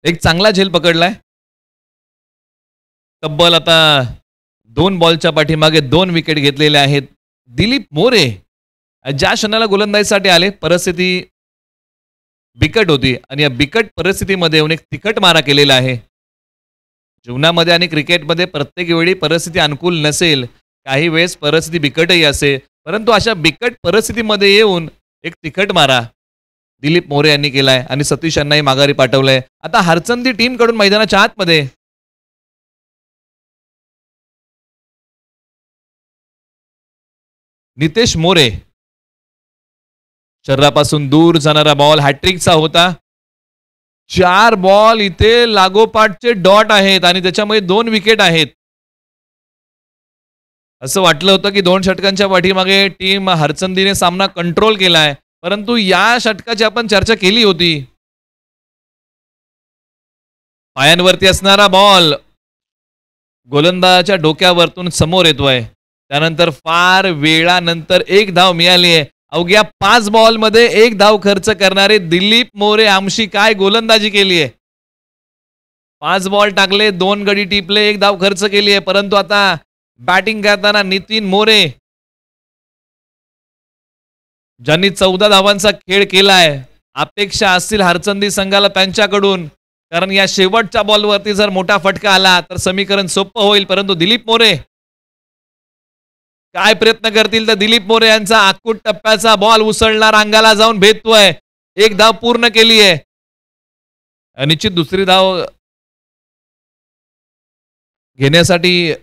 एक चांगला झेल पकडलाय. तब्बल आता 2 बॉलच्या पाठीमागे 2 विकेट घेतलेले आहेत. दिलीप मोरे ज्या क्षणाला गोलंदाजीसाठी आले परिस्थिती बिकट होती आणि या बिकट परिस्थितीमध्ये एक तिखट मारा केलेला आहे. जीवनामध्ये आणि क्रिकेटमध्ये प्रत्येक वेळी परिस्थिती अनुकूल नसेल, काही वेळेस परिस्थिती बिकटही असे, परंतु अशा बिकट परिस्थितीमध्ये येऊन एक तिखट मारा दिलीप मोरे यांनी केलाय आणि सतीश यांनाही माघारी पाठवलंय. आता हरचंदी टीम कडून मैदानाच्या आतमध्ये नितेश मोरे. शरीरापासून दूर जाणारा बॉल हॅट्रिकचा होता. 4 बॉल इथे लागोपाठचे डॉट आहेत आणि त्याच्यामध्ये 2 विकेट आहेत. असं वाटलं होतं की 2 षटकांच्या पाठीमागे टीम हरचंदीने सामना कंट्रोल केलाय, परंतु या षटकाची आपण चर्चा केली होती. पायांवरती असणारा बॉल गोलंदाजाच्या डोक्यावरतून समोर येतोय. त्यानंतर फार वेळानंतर 1 धाव मिळाली आहे. अवघ्या 5 बॉल मध्ये 1 धाव खर्च करणारे दिलीप मोरे आमशी काय गोलंदाजी केली आहे. 5 बॉल टाकले, 2 गडी टिपले, 1 धाव खर्च केली आहे. परंतु आता बॅटिंग करताना नितीन मोरे ज्यांनी 14 धावांचा खेळ केलाय, अपेक्षा असतील हरचंदी संघाला त्यांच्याकडून, कारण या शेवटच्या बॉलवरती जर मोठा फटका आला तर समीकरण सोपं होईल. परंतु दिलीप मोरे काय प्रयत्न करतील तर दिलीप मोरे यांचा आकुट टप्प्याचा बॉल उसळणार, अंगाला जाऊन भेटतोय. 1 धाव पूर्ण केली आहे. निश्चित दुसरी धाव घेण्यासाठी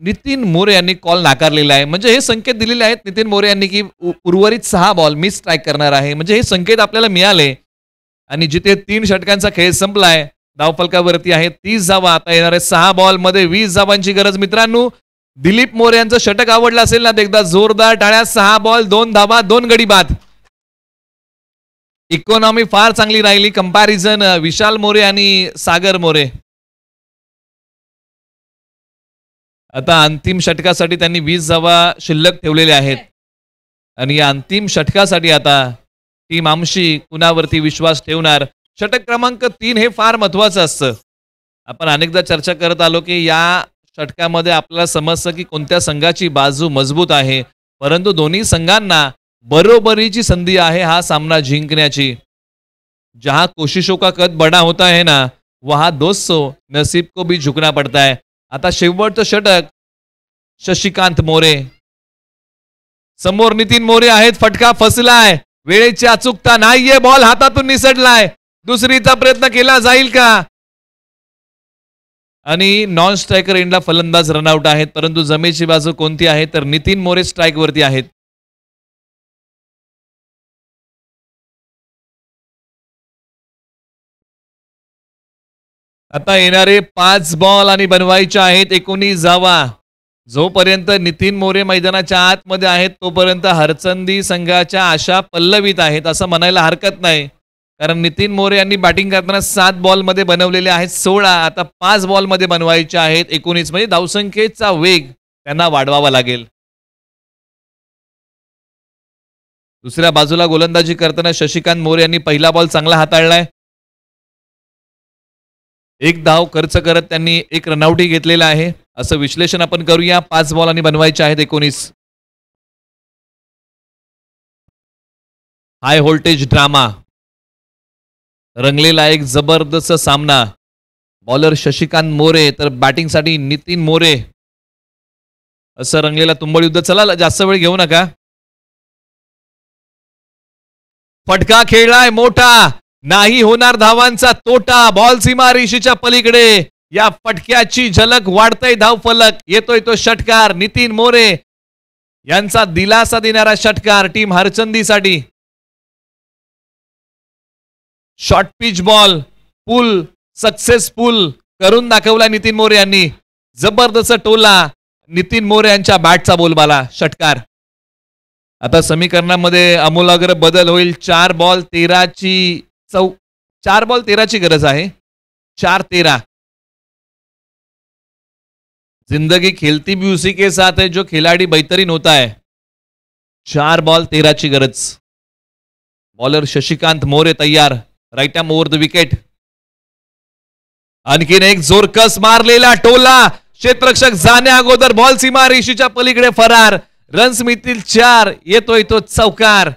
नितीन मोरे यांनी कॉल नाकारलेला आहे. म्हणजे हे संकेत दिलेले आहेत नितीन मोरे यांनी की उर्वरित 6 बॉल मिस स्ट्राईक करणार आहे. म्हणजे हे संकेत आपल्याला मिळाले आणि जिथे 3 षटकांचा खेळ संपलाय, धावफलकावरती आहे 30 धावा. आता येणारे 6 बॉल मध्ये 20 धावांची गरज. मित्रांनो, दिलीप मोरे यांचं षटक आवडलं असेल ना, एकदा जोरदार टाळ्या. 6 बॉल 2 धावा 2 गडी बाद. इकॉनॉमी फार चांगली राहिली. कंपॅरिझन विशाल मोरे आणि सागर मोरे. आता अंतिम षटकासाठी त्यांनी 20 धावा शिल्लक ठेवलेल्या आहेत आणि या अंतिम षटकासाठी आता टीम आमशी कुणावरती विश्वास ठेवणार. षटक क्रमांक 3 हे फार महत्वाचं असतं. आपण अनेकदा चर्चा करत आलो की या षटकामध्ये आपल्याला समजतं की कोणत्या संघाची बाजू मजबूत आहे, परंतु दोन्ही संघांना बरोबरीची संधी आहे हा सामना जिंकण्याची. जहां कोशिशों का कद बड़ा होता है ना, वहां दोस्तों नसीब को भी झुकना पड़ता है. आता शेवटचं षटक शशिकांत मोरे. समोर नितीन मोरे आहेत. फटका फसलाय. वेळेची अचूकता नाहीये. बॉल हातातून निसटलाय. दुसरीचा प्रयत्न केला जाईल का? आणि नॉन स्ट्रायकर एंडला फलंदाज रनआउट आहेत, परंतु जमेची बाजू कोणती आहे तर नितीन मोरे स्ट्राईक वरती आहेत. आता येणारे 5 बॉल आणि बनवायचे आहेत 19 धावा. जोपर्यंत नितीन मोरे मैदानाच्या आतमध्ये आहेत तोपर्यंत हरचंदी संघाच्या आशा पल्लवीत आहेत असं म्हणायला हरकत नाही, कारण नितीन मोरे यांनी बॅटिंग करताना 7 बॉल मध्ये बनवलेले आहेत 16. आता 5 बॉल मध्ये बनवायचे आहेत 19. म्हणजे धावसंख्येचा वेग त्यांना वाढवावा लागेल. दुसऱ्या बाजूला गोलंदाजी करताना शशिकांत मोरे यांनी पहिला बॉल चांगला हाताळलाय. 1 धाव खर्च करत त्यांनी 1 रनआउटही घेतलेला आहे. असं विश्लेषण आपण करूया. 5 बॉल आणि बनवायचे आहेत 19. हाय व्होल्टेज ड्रामा रंगलेला एक जबरदस्त सामना. बॉलर शशिकांत मोरे तर बॅटिंगसाठी नितीन मोरे. असं रंगलेला तुंबळ युद्ध. चला जास्त वेळ घेऊ नका. फटका खेळलाय मोठा. नाही होणार धावांचा तोटा. बॉल सीमा रेषेच्या पलीकडे. या फटक्याची झलक. वाढतय धावफलक. येतोय तो षटकार. नितीन मोरे यांचा दिलासा देणारा षटकार टीम हरचंदीसाठी. शॉर्ट पिच बॉल पुल सक्सेसफुल करून दाखवला नितीन मोरे यांनी. जबरदस्त टोला नितीन मोरे यांच्या बॅटचा बोलबाला. षटकार. आता समीकरणामध्ये आमूलाग्र बदल होईल. 4 बॉल 13 ची गरज आहे. 4-13. जिंदगी खेलती भी उसी के साथ है जो खिलाड़ी बेहतरीन होता है. 4 बॉल 13 ची गरज. बॉलर शशिकांत मोरे तयार. Right arm over the wicket. आणखीन एक जोरकस मारलेला टोला. क्षेत्ररक्षक जाण्या अगोदर बॉल सीमा रेषेच्या पलीकडे फरार. रन्स मिळतील 4. येतोय तो चौकार.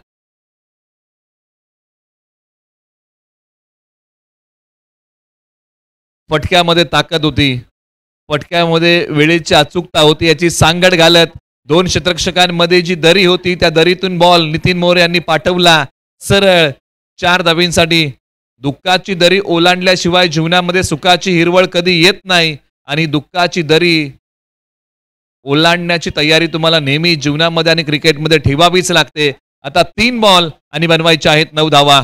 फटक्यामध्ये ताकद होती. फटक्यामध्ये वेळेची अचूकता होती. याची सांगड घालत 2 क्षेत्ररक्षकांमध्ये जी दरी होती त्या दरीतून बॉल नितीन मोरे यांनी पाठवला सरळ 4 धावींसाठी. दुःखाची दरी ओलांडल्याशिवाय जीवनामध्ये सुखाची हिरवळ कधी येत नाही आणि दुःखाची दरी ओलांडण्याची तयारी तुम्हाला नेहमी जीवनामध्ये आणि क्रिकेटमध्ये ठेवावीच लागते. आता 3 बॉल आणि बनवायचे आहेत 9 धावा.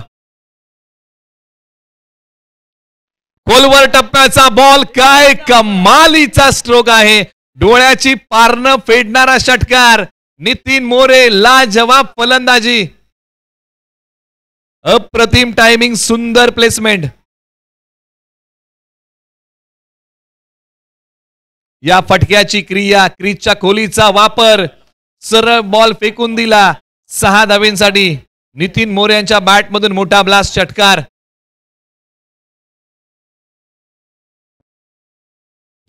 खोलवर टप्प्याचा बॉल. काय कमालीचा स्ट्रोक आहे. डोळ्याची पारणं फेडणारा षटकार. नितीन मोरे लाजवाब फलंदाजी. अप्रतिम टायमिंग. सुंदर प्लेसमेंट. या फटक्याची क्रिया. क्रीजच्या खोलीचा वापर. सरळ बॉल फेकून दिला 6 धावींसाठी. नितीन मोरे यांच्या बॅटमधून मोठा ब्लास्ट. षटकार.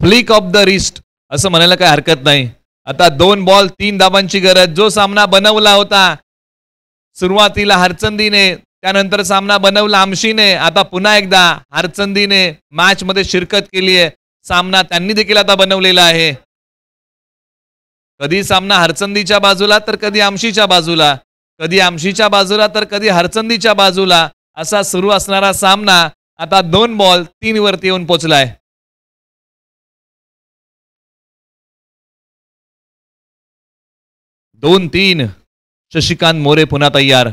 फ्लिक ऑफ द रिस्ट असं म्हणायला काही हरकत नाही. आता 2 बॉल 3 धावांची गरज. जो सामना बनवला होता सुरुवातीला हरचंदीने, त्यानंतर सामना बनवला आमशीने, आता पुन्हा एकदा हरचंदीने मॅच मध्ये शिरकत केली आहे. सामना त्यांनी देखील आता बनवलेला आहे. कधी सामना हरचंदीच्या बाजूला तर कधी आमशीच्या बाजूला, कधी आमशीच्या बाजूला तर कधी हरचंदीच्या बाजूला असा सुरू असणारा सामना आता 2 बॉल 3 वरती येऊन पोहोचलाय. दोन 3. शशिकांत मोरे पुन्हा तयार.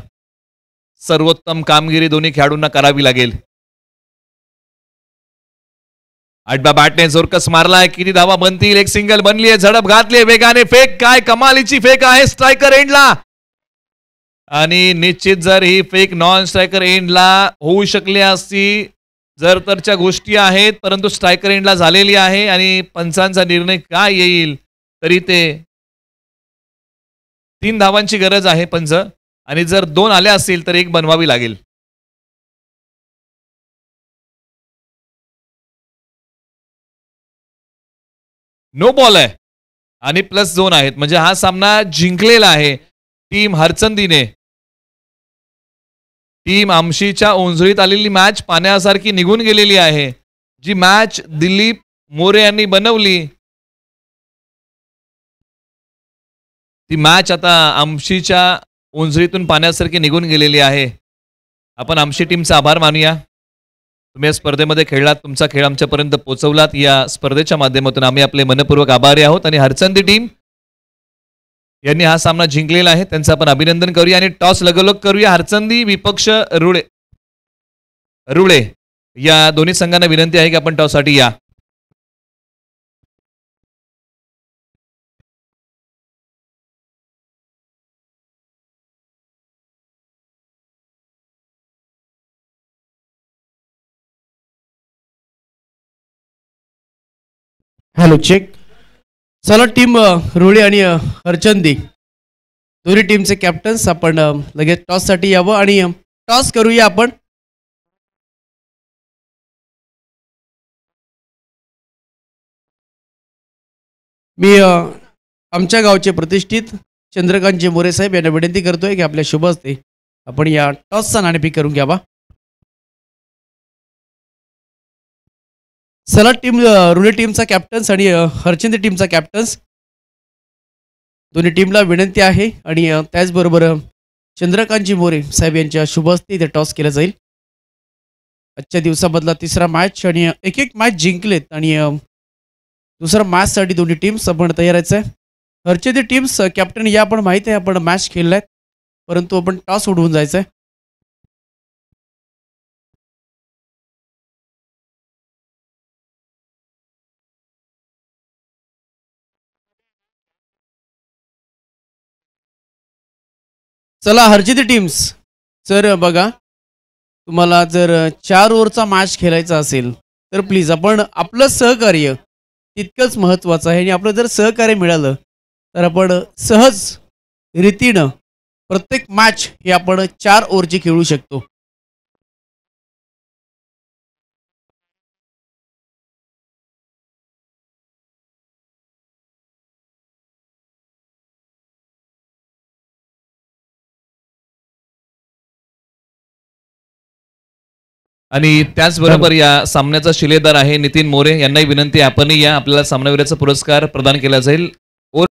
सर्वोत्तम कामगिरी दोन्ही खेळाडूंना करावी लागेल. आडबा बॅटने जोरकस मारलाय. किती धावा बनतील? एक सिंगल बनली आहे. झडप घातली वेगाने. फेक काय कमालीची फेक आहे स्ट्रायकर एंडला. आणि निश्चित जर ही फेक नॉन स्ट्रायकर एंडला होऊ शकली असती जर तरच्या गोष्टी आहेत, परंतु स्ट्रायकर एंडला झालेली आहे आणि पंचांचा निर्णय काय येईल तरी ते 3 धावांची गरज आहे पंच, आणि जर 2 आल्या असतील तर 1 बनवावी लागेल. नो बॉल आहे आणि +2 आहेत, म्हणजे हा सामना जिंकलेला आहे टीम हरचंदीने. टीम आमशीच्या ओंजळीत आलेली मॅच पाण्यासारखी निघून गेलेली आहे. जी मॅच दिलीप मोरे यांनी बनवली ती मॅच आता आमशीच्या ओंजळीतून पाण्यासारखी निघून गेलेली आहे. आपण आमशी टीमचा आभार मानूया. तुम्ही या स्पर्धेमध्ये खेळलात, तुमचा खेळ आमच्यापर्यंत पोहोचवलात. या स्पर्धेच्या माध्यमातून आम्ही आपले मनपूर्वक आभारी आहोत आणि हरचंदी टीम यांनी हा सामना जिंकलेला आहे, त्यांचं आपण अभिनंदन करूया आणि टॉस लगोलग करूया. हरचंदी विपक्ष रुळे या दोन्ही संघांना विनंती आहे की आपण टॉससाठी या. Hello check. चला टीम रुळे आणि हरचंदी दोन्ही टीमचे कॅप्टन्स आपण लगेच टॉससाठी यावं आणि टॉस करूया आपण. मी आमच्या गावचे प्रतिष्ठित चंद्रकांतजी मोरे साहेब यांना विनंती करतोय की आपल्या शुभ हस्ते आपण या टॉसचा नाणेफेक करून घ्यावा. चला टीम रुळे टीमचा कॅप्टन्स आणि हरचंदी टीमचा कॅप्टन्स दोन्ही टीमला विनंती आहे आणि त्याचबरोबर चंद्रकांतजी मोरे साहेब यांच्या शुभ हस्ते इथे टॉस केला जाईल. आजच्या दिवसामधला 3रा मॅच आणि एक मॅच जिंकलेत आणि दुसरा मॅचसाठी दोन्ही टीम्स आपण तयार आहे. हरचंदी टीम्स कॅप्टन या आपण माहिती आहे आपण मॅच खेळलाय, परंतु आपण टॉस उडवून जायचं आहे. चला हरचंदी टीम्स, सर बघा तुम्हाला जर 4 ओव्हरचा मॅच खेळायचा असेल तर प्लीज आपण आपलं सहकार्य तितकंच महत्त्वाचं आहे आणि आपलं जर सहकार्य मिळालं तर आपण सहज रीतीनं प्रत्येक मॅच ही आपण 4 ओव्हरची खेळू शकतो. आणि त्याचबरोबर या सामन्याचा शिलेदार आहे नितीन मोरे यांनाही विनंती आपणही या, आपल्याला सामनावीराचा पुरस्कार प्रदान केला जाईल.